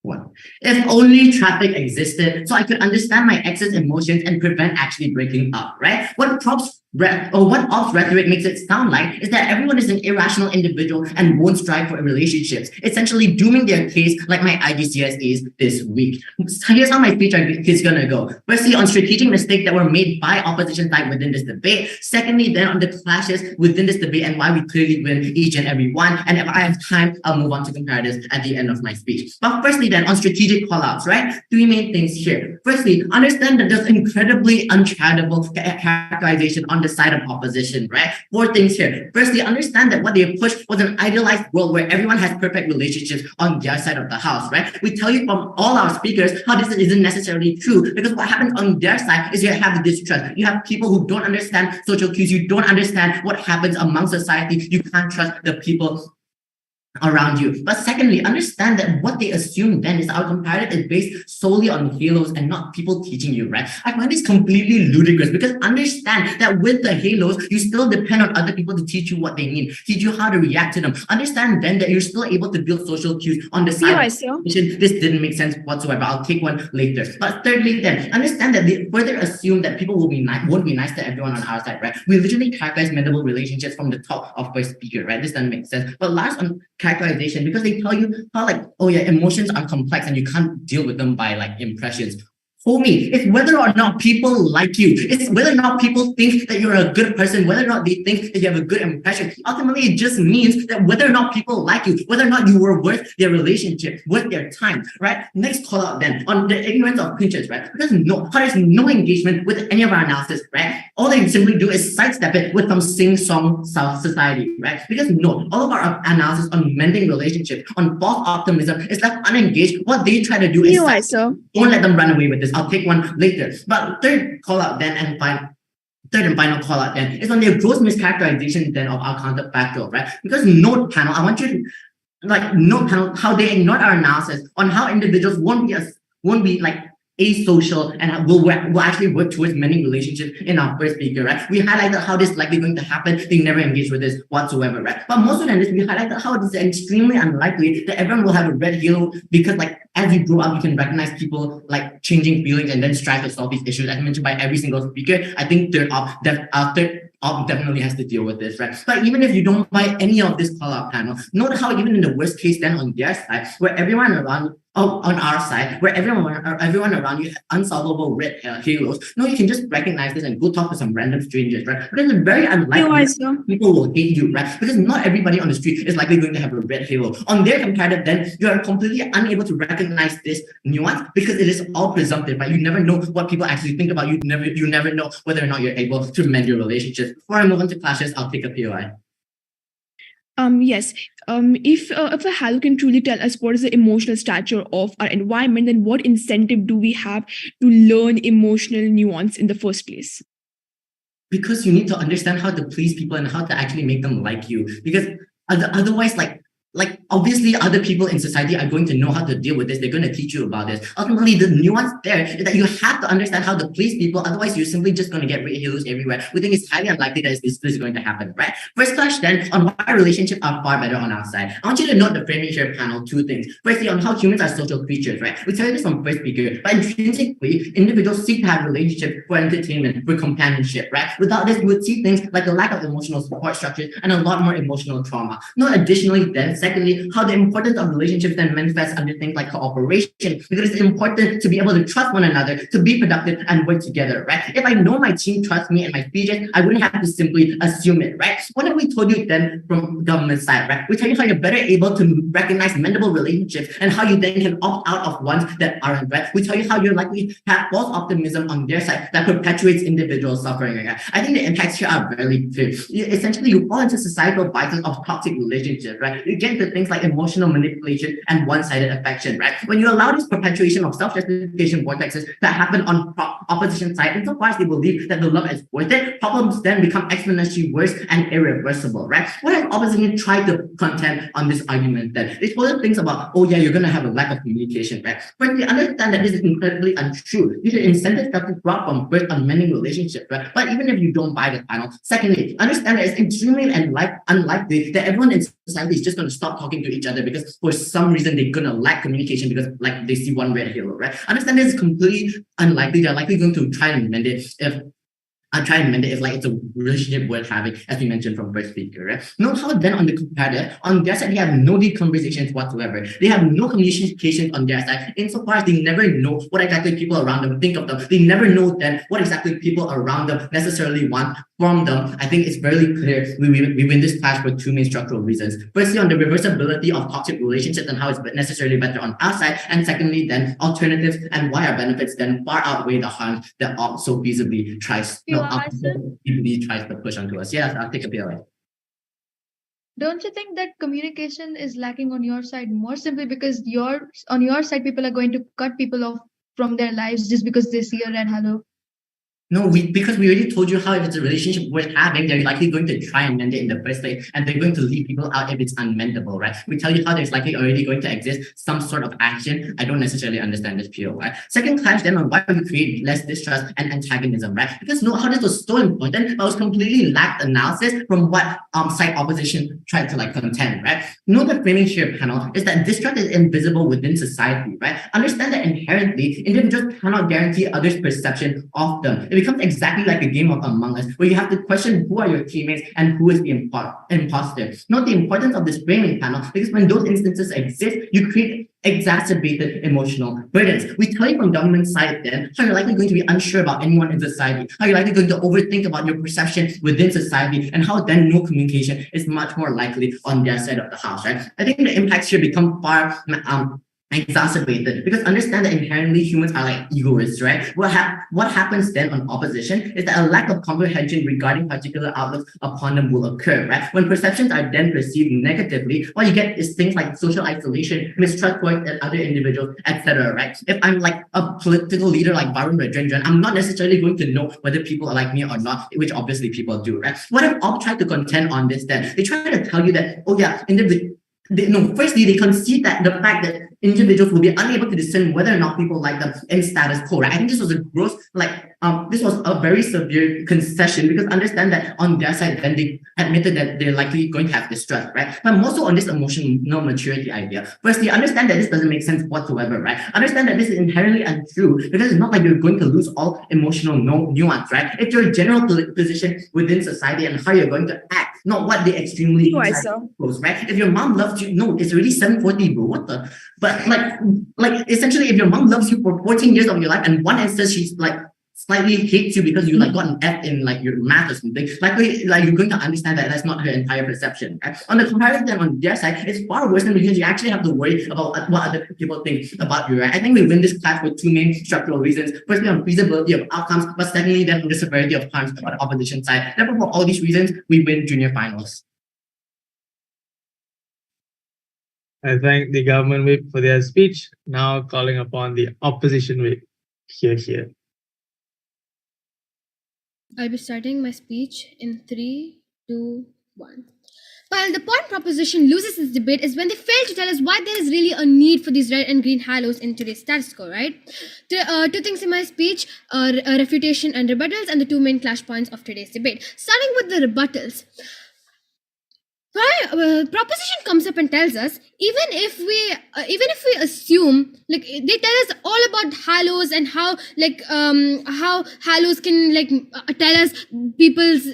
1. If only traffic existed, so I could understand my ex's emotions and prevent actually breaking up, right? What ops rhetoric makes it sound like is that everyone is an irrational individual and won't strive for relationships, essentially dooming their case like my IGCSEs this week. So here's how my speech is gonna go. Firstly, on strategic mistakes that were made by opposition side within this debate. Secondly, then on the clashes within this debate and why we clearly win each and every one. And if I have time, I'll move on to comparatives at the end of my speech. But firstly, then on strategic callouts, right? 3 main things here. Firstly, understand that there's incredibly uncharitable characterization on the side of opposition, right? 4 things here. Firstly, understand that what they pushed was an idealized world where everyone has perfect relationships on their side of the house, right? We tell you from all our speakers how this isn't necessarily true because what happens on their side is you have distrust. You have people who don't understand social cues. You don't understand what happens among society. You can't trust the people around you. But secondly, understand that what they assume then is our comparative is based solely on halos and not people teaching you, right? I find this completely ludicrous because understand that with the halos, you still depend on other people to teach you what they mean, teach you how to react to them. Understand then that you're still able to build social cues on the side. This didn't make sense whatsoever. I'll take one later. But thirdly, then understand that they further assume that people won't be nice to everyone on our side, right? We literally characterize mendable relationships from the top of our speaker, right? This doesn't make sense. But last on characterization, because they tell you how like, oh yeah, emotions are complex and you can't deal with them by like impressions. Homie, it's whether or not people like you. It's whether or not people think that you're a good person, whether or not they think that you have a good impression. Ultimately, it just means that whether or not people like you, whether or not you were worth their relationship, worth their time, right? Next call out then on the ignorance of pinches, right? There's no engagement with any of our analysis, right? All they simply do is sidestep it with some sing-song society, right? Because no, all of our analysis on mending relationships, on false optimism is left unengaged. What they try to do is don't let them run away with this. I'll take one later. But third call out then and final call out then is on their gross mischaracterization then of our counterfactual, right? Because note panel, I want you to like note panel how they ignored our analysis on how individuals won't be like asocial and will actually work towards mending relationships in our first speaker, right? We highlighted how this is likely going to happen. They never engage with this whatsoever, right? But most of this, we highlighted how it is extremely unlikely that everyone will have a red halo because like as you grow up, you can recognize people like changing feelings and then strive to solve these issues as mentioned by every single speaker. I think third op definitely has to deal with this, right? But even if you don't buy any of this call-out panel, note how even in the worst case then on their side, where everyone around on our side, where everyone around you have unsolvable red halos, no, you can just recognize this and go talk to some random strangers, right? But it's very unlikely people will hate you, right? Because not everybody on the street is likely going to have a red halo. On their comparative, then you are completely unable to recognize this nuance because it is all presumptive, right? You never know what people actually think about you. You never know whether or not you're able to mend your relationships. Before I move on to clashes, I'll take a POI. Yes. If a halo can truly tell us what is the emotional stature of our environment, then what incentive do we have to learn emotional nuance in the first place? Because you need to understand how to please people and how to actually make them like you. Because otherwise, like obviously other people in society are going to know how to deal with this. They're going to teach you about this. Ultimately, the nuance there is that you have to understand how to please people. Otherwise, you're simply just going to get red halos everywhere. We think it's highly unlikely that this is going to happen, right? First clash then on why relationships are far better on our side. I want you to note the framing here panel 2 things. Firstly, on how humans are social creatures, right? We tell you this from first speaker, but intrinsically, individuals seek to have relationships for entertainment, for companionship, right? Without this, we would see things like a lack of emotional support structures and a lot more emotional trauma. No, additionally, then secondly, how the importance of relationships then manifests under things like cooperation, because it's important to be able to trust one another, to be productive and work together, right? If I know my team trusts me and my speeches, I wouldn't have to simply assume it, right? What have we told you then from government side, right? We tell you how you're better able to recognize mendable relationships and how you then can opt out of ones that aren't, right? We tell you how you're likely to have false optimism on their side that perpetuates individual suffering, right? I think the impacts here are very clear. Essentially, you fall into societal biases of toxic relationships, right? You get into things like emotional manipulation and one-sided affection, right? When you allow this perpetuation of self-justification vortexes that happen on opposition side, insofar as they believe that the love is worth it, problems then become exponentially worse and irreversible, right? What has opposition tried to contend on this argument then? They told us things about, oh yeah, you're going to have a lack of communication, right? But we understand that this is incredibly untrue. These are incentive structures brought from birth on many relationships, right? But even if you don't buy the panel, secondly, understand that it's extremely unlikely that everyone in society is just going to stop talking to each other because for some reason they're going to lack communication because like they see one red halo, right? Understand this is completely unlikely. They're likely going to try and mend it if like it's a relationship worth having, as we mentioned from first speaker, right? Note how then on the comparator, on their side, they have no deep conversations whatsoever. They have no communication on their side, insofar as they never know what exactly people around them think of them. They never know then what exactly people around them necessarily want from them. I think it's very clear we win this clash for two main structural reasons. Firstly, on the reversibility of toxic relationships and how it's necessarily better on our side, and secondly, then alternatives and why our benefits then far outweigh the harms that so feasibly tries to push onto us. Yes, I'll take a PLA. Don't you think that communication is lacking on your side more simply because on your side people are going to cut people off from their lives just because they see a red halo? No, because we already told you how if it's a relationship worth having, they're likely going to try and mend it in the first place, and they're going to leave people out if it's unmendable, right? We tell you how there's likely already going to exist some sort of action. I don't necessarily understand this POI. Second clash then on why we create less distrust and antagonism, right? Because note how this was so important, but was completely lacked analysis from what side opposition tried to like contend, right? Note the framing here, panel, is that distrust is invisible within society, right? Understand that inherently, individuals cannot guarantee others' perception of them. It becomes exactly like a game of Among Us, where you have to question who are your teammates and who is the imposter. Note the importance of this framing panel, because when those instances exist, you create exacerbated emotional burdens. We tell you from government side then how you're likely going to be unsure about anyone in society, how you're likely going to overthink about your perception within society, and how then no communication is much more likely on their side of the house, right? I think the impacts here become far exacerbated because understand that inherently humans are like egoists, right? What happens then on opposition is that a lack of comprehension regarding particular outlooks upon them will occur, right? When perceptions are then perceived negatively, what you get is things like social isolation, mistrust towards other individuals, etc., right? If I'm like a political leader like Varun Rajendran, I'm not necessarily going to know whether people are like me or not, which obviously people do, right? What if Op tried to contend on this then? They try to tell you that, oh yeah, firstly, they concede that the fact that individuals will be unable to discern whether or not people like them in status quo, right? I think this was a gross, this was a very severe concession because understand that on their side, then they admitted that they're likely going to have distrust, right? But more so on this emotional maturity idea. Firstly, understand that this doesn't make sense whatsoever, right? Understand that this is inherently untrue because it's not like you're going to lose all emotional nuance, right? It's your general position within society and how you're going to act, not what they extremely close, right? If your mom loves you, no, it's already 7:40, bro. What the? But like essentially, if your mom loves you for 14 years of your life, and one instance she's like slightly hates you because you like got an F in like your math or something, likely like you're going to understand that that's not her entire perception, right? On the comparison on their side, it's far worse than because you actually have to worry about what other people think about you, right? I think we win this class for two main structural reasons. Firstly, on feasibility of outcomes, but secondly, then on the severity of harms on the opposition side. Therefore, for all these reasons, we win junior finals. I thank the government whip for their speech. Now calling upon the opposition whip. Here. I'll be starting my speech in 3, 2, 1. While the point proposition loses its debate is when they fail to tell us why there is really a need for these red and green halos in today's status quo, right? Two things in my speech, refutation and rebuttals, and the two main clash points of today's debate. Starting with the rebuttals. Proposition comes up and tells us even if we assume, like they tell us all about halos and how halos can tell us people's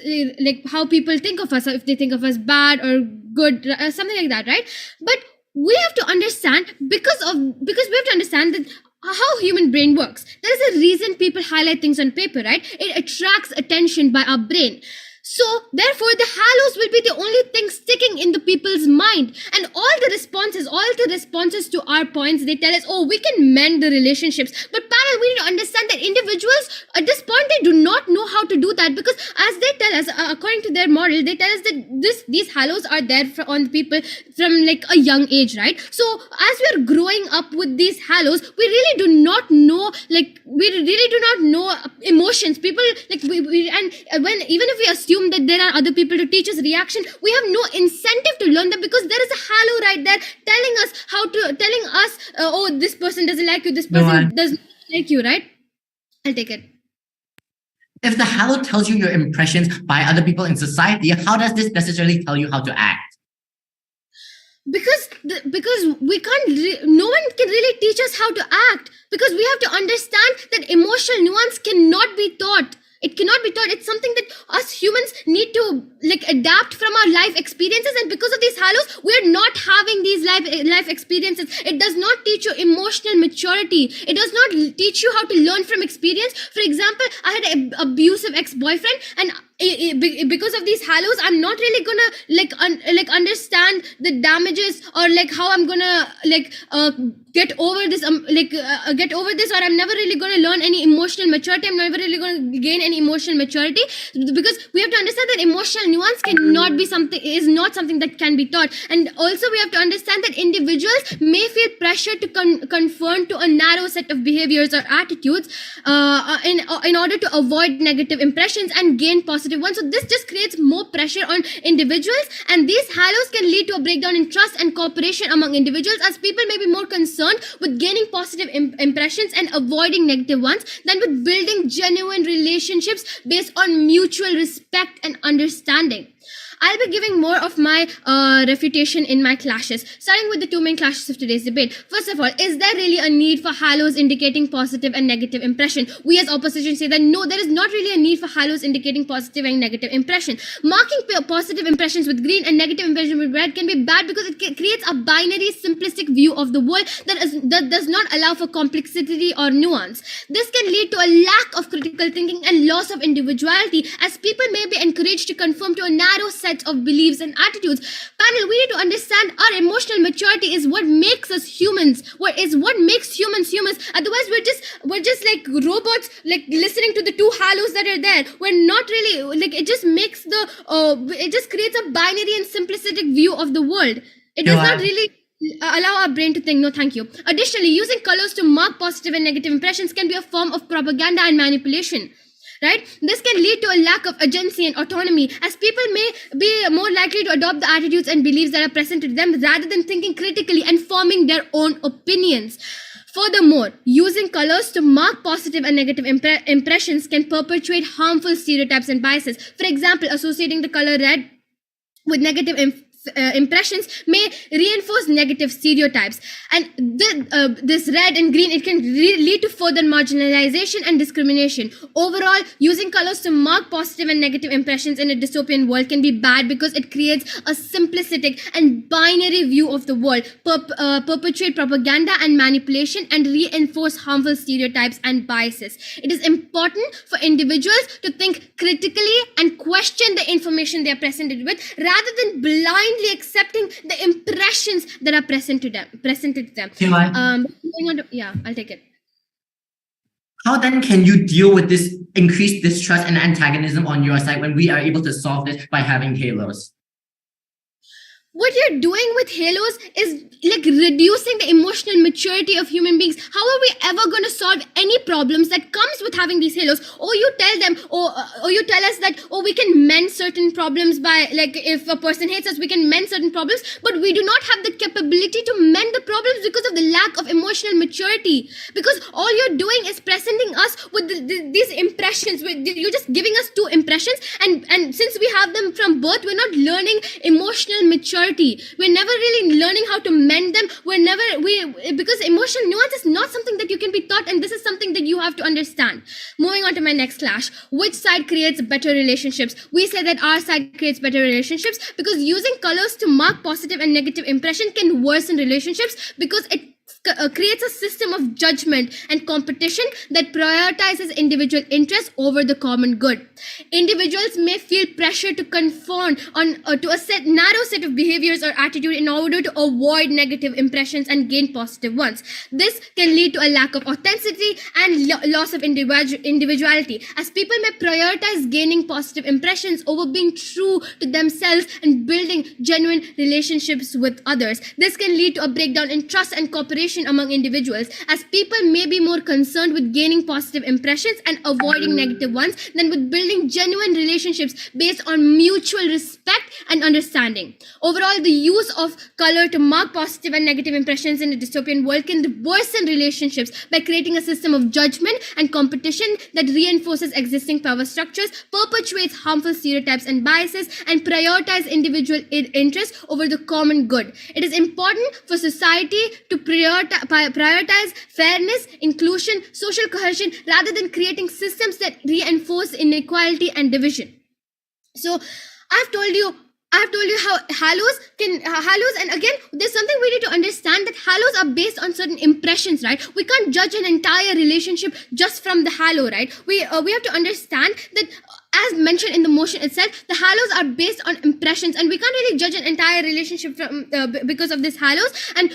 how people think of us, if they think of us bad or good, something like that, right? But we have to understand because we have to understand that how human brain works. There is a reason people highlight things on paper, right? It attracts attention by our brain. So, therefore, the halos will be the only thing sticking in the people's mind. And all the responses to our points, they tell us, oh, we can mend the relationships. But panel, we need to understand that individuals at this point, they do not know how to do that, because as they tell us, according to their model, they tell us that these halos are there on people from like a young age, right? So as we are growing up with these halos, we really do not know, emotions. People like and when even if we assume that there are other people to teach us reaction, we have no incentive to learn them, because there is a halo right there telling us oh, this person doesn't like you, this person doesn't like you, right? I'll take it. If the halo tells you your impressions by other people in society, how does this necessarily tell you how to act? Because we can't, no one can really teach us how to act, because we have to understand that emotional nuance cannot be taught. It cannot be taught. It's something that us humans need to like adapt from our life experiences, and because of these halos, we're not having these life experiences. It does not teach you emotional maturity. It does not teach you how to learn from experience. For example, I had an abusive ex-boyfriend, and because of these halos, I'm not really gonna understand the damages, or like how I'm gonna get over this or I'm never really going to learn any emotional maturity. I'm never really going to gain any emotional maturity, because we have to understand that emotional nuance is not something that can be taught. And also we have to understand that individuals may feel pressure to conform to a narrow set of behaviors or attitudes in order to avoid negative impressions and gain positive ones. So this just creates more pressure on individuals, and these halos can lead to a breakdown in trust and cooperation among individuals, as people may be more concerned with gaining positive impressions and avoiding negative ones than with building genuine relationships based on mutual respect and understanding. I'll be giving more of my refutation in my clashes, starting with the two main clashes of today's debate. First of all, is there really a need for halos indicating positive and negative impression? We as opposition say that no, there is not really a need for halos indicating positive and negative impression. Marking positive impressions with green and negative impressions with red can be bad, because it creates a binary, simplistic view of the world that does not allow for complexity or nuance. This can lead to a lack of critical thinking and loss of individuality, as people may be encouraged to conform to a narrow set of beliefs and attitudes. Panel, we need to understand our emotional maturity is what makes us humans. What makes humans humans. Otherwise, we're just like robots, like listening to the two halos that are there. We're not really like, it just makes it just creates a binary and simplistic view of the world. It does not really allow our brain to think. No, thank you. Additionally, using colors to mark positive and negative impressions can be a form of propaganda and manipulation. Right? This can lead to a lack of agency and autonomy, as people may be more likely to adopt the attitudes and beliefs that are present to them rather than thinking critically and forming their own opinions. Furthermore, using colors to mark positive and negative impressions can perpetuate harmful stereotypes and biases. For example, associating the color red with negative impressions may reinforce negative stereotypes, and this red and green, it can lead to further marginalization and discrimination. Overall, using colors to mark positive and negative impressions in a dystopian world can be bad, because it creates a simplistic and binary view of the world, perpetuate propaganda and manipulation, and reinforce harmful stereotypes and biases. It is important for individuals to think critically and question the information they are presented with, rather than blindly accepting the impressions that are presented to them. I'll take it. How then can you deal with this increased distrust and antagonism on your side when we are able to solve this by having halos? What you're doing with halos is like reducing the emotional maturity of human beings. How are we ever going to solve any problems that comes with having these halos? Or you tell them, or you tell us that, we can mend certain problems by, like, if a person hates us, we can mend certain problems, but we do not have the capability to mend the problems because of the lack of emotional maturity. Because all you're doing is presenting us with these impressions. You're just giving us two impressions, and since we have them from birth, we're not learning emotional maturity. We're never really learning how to mend them. Because emotional nuance is not something that you can be taught, and this is something that you have to understand. Moving on to my next clash. Which side creates better relationships? We say that our side creates better relationships, because using colors to mark positive and negative impression can worsen relationships, because it creates a system of judgment and competition that prioritizes individual interests over the common good. Individuals may feel pressure to conform to a narrow set of behaviors or attitude in order to avoid negative impressions and gain positive ones. This can lead to a lack of authenticity and loss of individuality, as people may prioritize gaining positive impressions over being true to themselves and building genuine relationships with others. This can lead to a breakdown in trust and cooperation among individuals, as people may be more concerned with gaining positive impressions and avoiding negative ones than with building genuine relationships based on mutual respect and understanding. Overall, the use of color to mark positive and negative impressions in a dystopian world can worsen relationships by creating a system of judgment and competition that reinforces existing power structures, perpetuates harmful stereotypes and biases, and prioritizes individual interests over the common good. It is important for society to prioritize fairness, inclusion, social cohesion, rather than creating systems that reinforce inequality and division. So I've told you how halos, and again, there's something we need to understand, that halos are based on certain impressions, right? We can't judge an entire relationship just from the halo, right? We have to understand that, as mentioned in the motion itself, the halos are based on impressions, and we can't really judge an entire relationship from because of this halos. And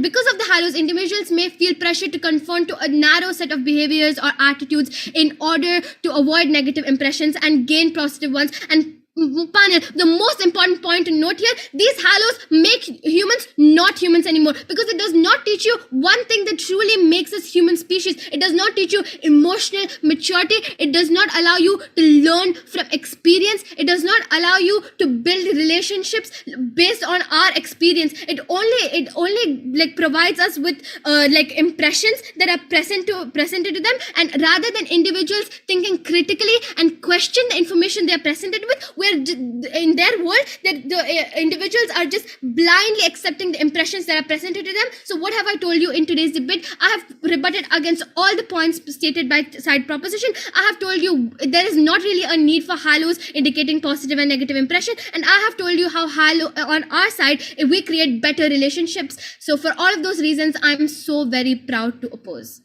because of the halos, individuals may feel pressure to conform to a narrow set of behaviors or attitudes in order to avoid negative impressions and gain positive ones. And panel, the most important point to note here, these halos make humans not humans anymore, because it does not teach you one thing that truly makes us human species. It does not teach you emotional maturity. It does not allow you to learn from experience. It does not allow you to build relationships based on our experience. It only like provides us with like impressions that are presented to them, and rather than individuals thinking critically and question the information they are presented with, where in their world that the individuals are just blindly accepting the impressions that are presented to them. So what have I told you in today's debate? I have rebutted against all the points stated by side proposition. I have told you there is not really a need for halos indicating positive and negative impression, and I have told you how halo on our side, if we create better relationships. So for all of those reasons, I'm so very proud to oppose.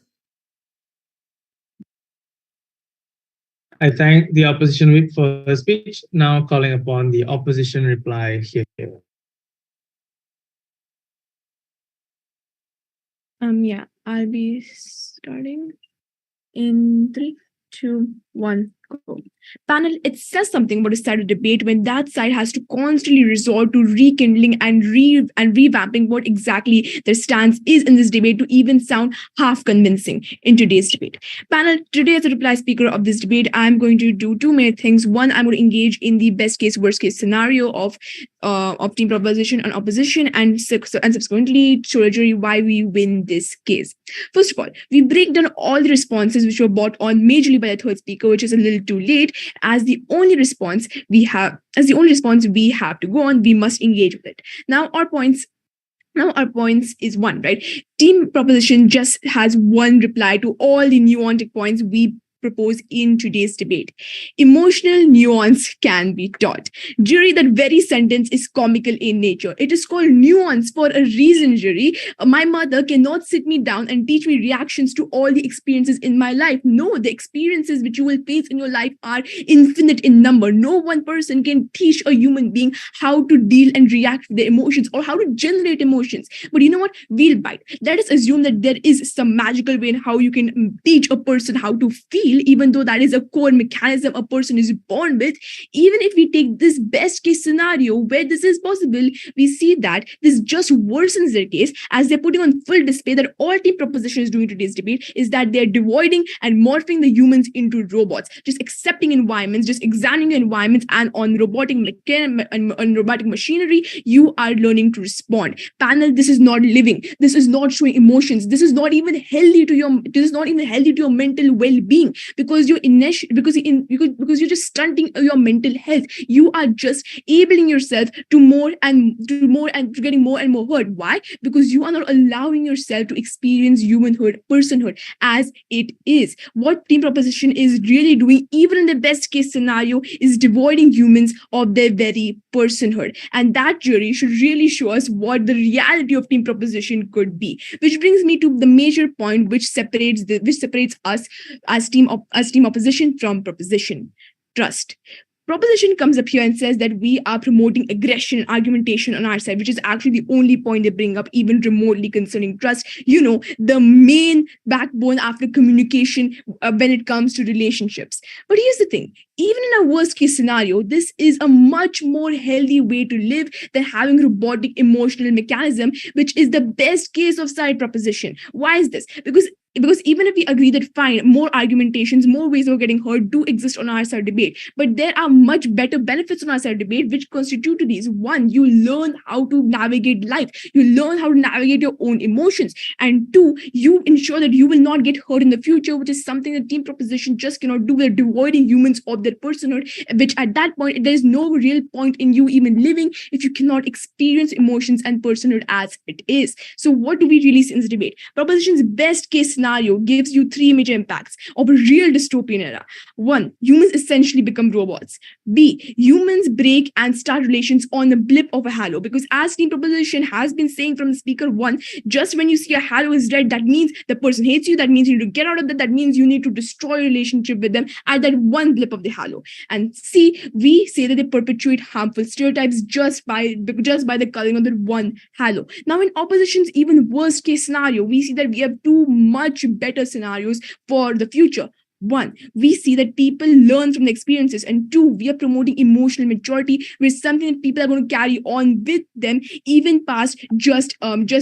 I thank the opposition whip for the speech. Now calling upon the opposition reply here. Yeah, I'll be starting in 3, 2, 1, go. Panel, it says something about a side of debate when that side has to constantly resort to rekindling and revamping what exactly their stance is in this debate to even sound half convincing in today's debate. Panel, today as a reply speaker of this debate, I'm going to do two main things. One, I'm going to engage in the best case, worst case scenario of team proposition and opposition, and subsequently show a jury why we win this case. First of all, we break down all the responses which were brought on majorly by the third speaker, which is a little too late. As the only response we have to go on, we must engage with it. Now our points is one, right? Team proposition just has one reply to all the nuanced points we propose in today's debate. Emotional nuance can be taught. Jury, that very sentence is comical in nature. It is called nuance for a reason, jury. My mother cannot sit me down and teach me reactions to all the experiences in my life. No, the experiences which you will face in your life are infinite in number. No one person can teach a human being how to deal and react to their emotions or how to generate emotions. But you know what? We'll bite. Let us assume that there is some magical way in how you can teach a person how to feel, even though that is a core mechanism a person is born with. Even if we take this best case scenario where this is possible, we see that this just worsens their case, as they're putting on full display that all team proposition is doing today's debate is that they're devoiding and morphing the humans into robots, just accepting environments, just examining environments, and on robotic machinery, you are learning to respond. Panel, this is not living. This is not showing emotions. This is not even healthy to your mental well-being. because you're because you're just stunting your mental health. You are just enabling yourself to getting more and more hurt. Why? Because you are not allowing yourself to experience humanhood, personhood as it is. What team proposition is really doing, even in the best case scenario, is devoiding humans of their very personhood. And that jury should really show us what the reality of team proposition could be. Which brings me to the major point which separates us as team opposition from proposition: trust. Proposition comes up here and says that we are promoting aggression and argumentation on our side, which is actually the only point they bring up even remotely concerning trust. The main backbone after communication when it comes to relationships. But here's the thing. Even in a worst case scenario, this is a much more healthy way to live than having robotic emotional mechanism, which is the best case of side proposition. Why is this? Because even if we agree that fine, more argumentations, more ways of getting heard do exist on our side debate, but there are much better benefits on our side debate which constitute to these. One, you learn how to navigate life. You learn how to navigate your own emotions. And two, you ensure that you will not get hurt in the future, which is something that team proposition just cannot do. They're devoiding humans of their personhood, which at that point, there is no real point in you even living if you cannot experience emotions and personhood as it is. So what do we really see in this debate? Proposition's best case scenario gives you three major impacts of a real dystopian era. One, humans essentially become robots. B, humans break and start relations on the blip of a halo, because as team proposition has been saying from speaker one, just when you see a halo is red, that means the person hates you, that means you need to get out of that, that means you need to destroy a relationship with them at that one blip of the halo. And C, we say that they perpetuate harmful stereotypes just by the coloring of the one halo. Now in opposition's even worst case scenario, we see that we have two much better scenarios for the future. One, we see that people learn from the experiences, and two, we are promoting emotional maturity, which is something that people are going to carry on with them even past just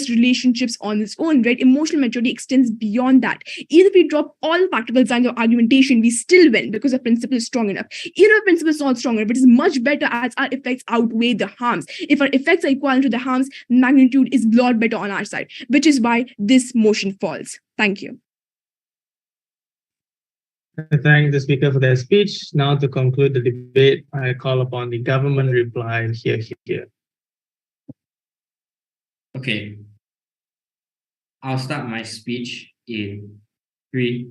relationships on its own, right? Emotional maturity extends beyond that. Either we drop all practical signs of argumentation, we still win because the principle is strong enough. Either the principle is not strong enough, it is much better as our effects outweigh the harms. If our effects are equivalent to the harms, magnitude is a lot better on our side, which is why this motion falls. Thank you. I thank the speaker for their speech. Now to conclude the debate, I call upon the government reply here. Okay. I'll start my speech in 3,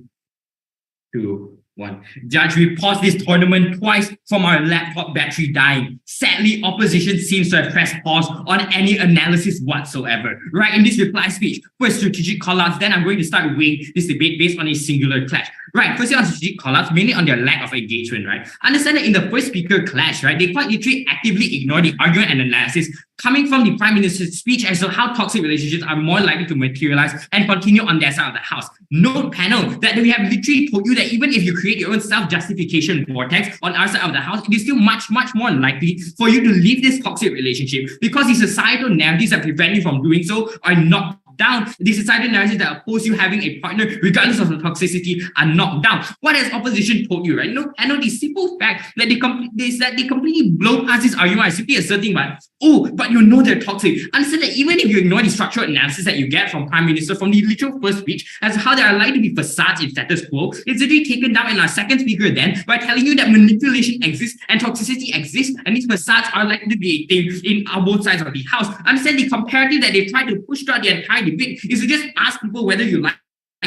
2, 1. Judge, we paused this tournament twice from our laptop battery dying. Sadly, opposition seems to have pressed pause on any analysis whatsoever. Right in this reply speech, first strategic callouts, then I'm going to start weighing this debate based on a singular clash. Right, firstly on strategic callouts, mainly on their lack of engagement, right? Understand that in the first speaker clash, right, they quite literally actively ignore the argument and analysis coming from the Prime Minister's speech as to how toxic relationships are more likely to materialize and continue on their side of the house. Note panel that we have literally told you that even if you create your own self-justification vortex on our side of the house, it is still much, much more likely for you to leave this toxic relationship because the societal narratives that prevent you from doing so are knocked down. The societal narratives that oppose you having a partner, regardless of the toxicity, are knocked down. What has opposition told you, right? The simple fact that they completely blow past this argument by simply asserting, but you know they're toxic. Understand that even if you ignore the structural analysis that you get from Prime Minister from the literal first speech as to how there are likely to be facades in status quo, it's literally taken down in our second speaker then by telling you that manipulation exists and toxicity exists, and these facades are likely to be a thing in both sides of the house. Understand the comparative that they try to push throughout the entire debate is to just ask people whether you like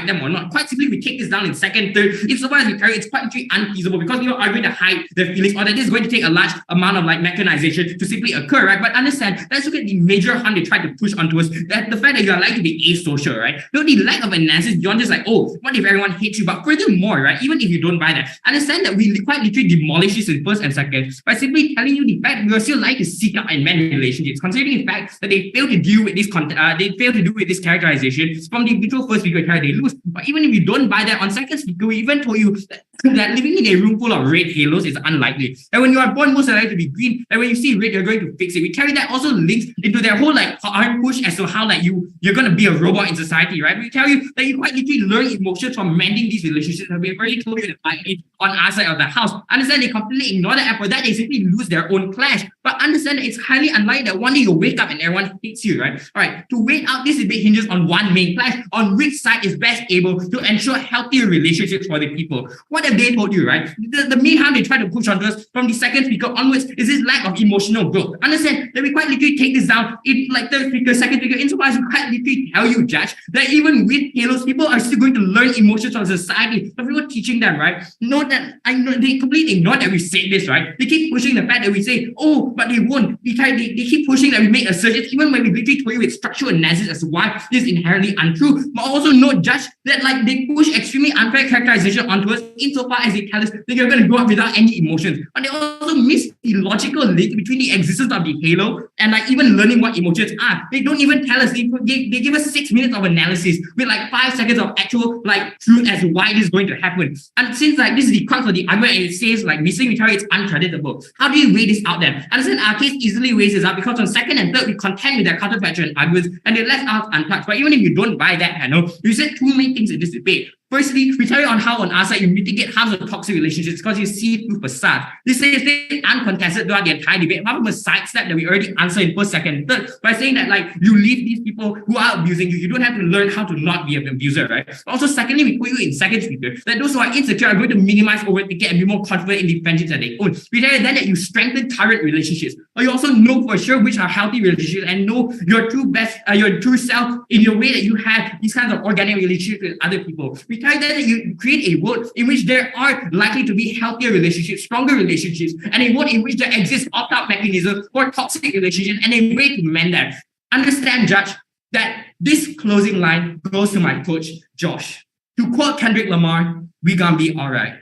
them or not. Quite simply, we take this down in second, third. If so far as we carry, it's quite literally unfeasible because you are going to hide their feelings, or that this is going to take a large amount of mechanization to simply occur, right? But understand, let's look at the major harm they try to push onto us, that the fact that you are likely to be asocial, right? The lack of analysis beyond just what if everyone hates you? But furthermore, right, even if you don't buy that, understand that we quite literally demolish this in first and second by simply telling you the fact we are still like to seek out and mend relationships, considering the fact that they fail to deal with this characterization from the individual first speaker they lose. But even if you don't buy that, on second speaker, we even told you that living in a room full of red halos is unlikely. And when you are born, most likely to be green. And when you see red, you're going to fix it. We tell you that also links into their whole hard push as to how you're going to be a robot in society, right? We tell you that you quite literally learn emotions from mending these relationships. And we've already told you that on our side of the house. Understand they completely ignore that, and for that they simply lose their own clash. but understand that it's highly unlikely that one day you'll wake up and everyone hates you, right? All right, to wait out this debate hinges on one main clash, on which side is best able to ensure healthier relationships for the people. What have they told you, right? The main harm they try to push onto us from the second speaker onwards is this lack of emotional growth. Understand that we quite literally take this down in like third speaker, second speaker, insofar as we quite literally tell you, Judge, that even with halos, people are still going to learn emotions from society. So people teaching them, right? Know that I know they completely ignore that we say this, right? They keep pushing the fact that we say, oh, but they won't. They keep pushing that we make assertions, even when we literally told you with structural analysis as to why this is inherently untrue. But also note, Judge, that like they push extremely unfair characterization onto us insofar as they tell us that you're going to grow up without any emotions. But they also miss the logical link between the existence of the halo and like even learning what emotions are. They don't even tell us. They give us 6 minutes of analysis with like 5 seconds of actual like truth as to why this is going to happen. And since like this is the crux of the argument and it says like missing tell you it's uncreditable, how do you weigh this out then? Understand our case easily weighs this out because on second and third we contend with their counterfactual arguments and they left us untouched. But even if you don't buy that panel, you said two main things in this debate. Firstly, we tell you on how on our side you mitigate harms of toxic relationships because you see through facade. This is uncontested throughout the entire debate, apart from a sidestep that we already answered in first, second, third, by saying that like you leave these people who are abusing you. You don't have to learn how to not be an abuser, right? Also, secondly, we put you in second speaker that those who are insecure are going to minimize overthinking and be more confident in the friendships that they own. We tell you then that you strengthen current relationships, or you also know for sure which are healthy relationships and know your true self in your way that you have these kinds of organic relationships with other people. We tell you that you create a world in which there are likely to be healthier relationships, stronger relationships, and a world in which there exists opt-out mechanisms for toxic relationships and a way to mend that. Understand, Judge, that this closing line goes to my coach, Josh. To quote Kendrick Lamar, we gonna be all right.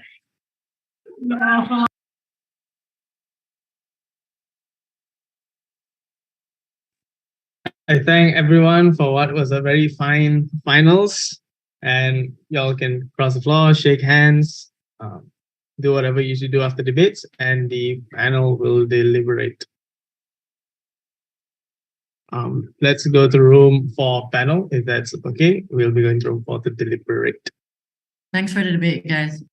I thank everyone for what was a very fine finals. And y'all can cross the floor, shake hands, do whatever you should do after debates, and the panel will deliberate. Let's go to room 4 panel, if that's okay. We'll be going to room 4 to deliberate. Thanks for the debate, guys.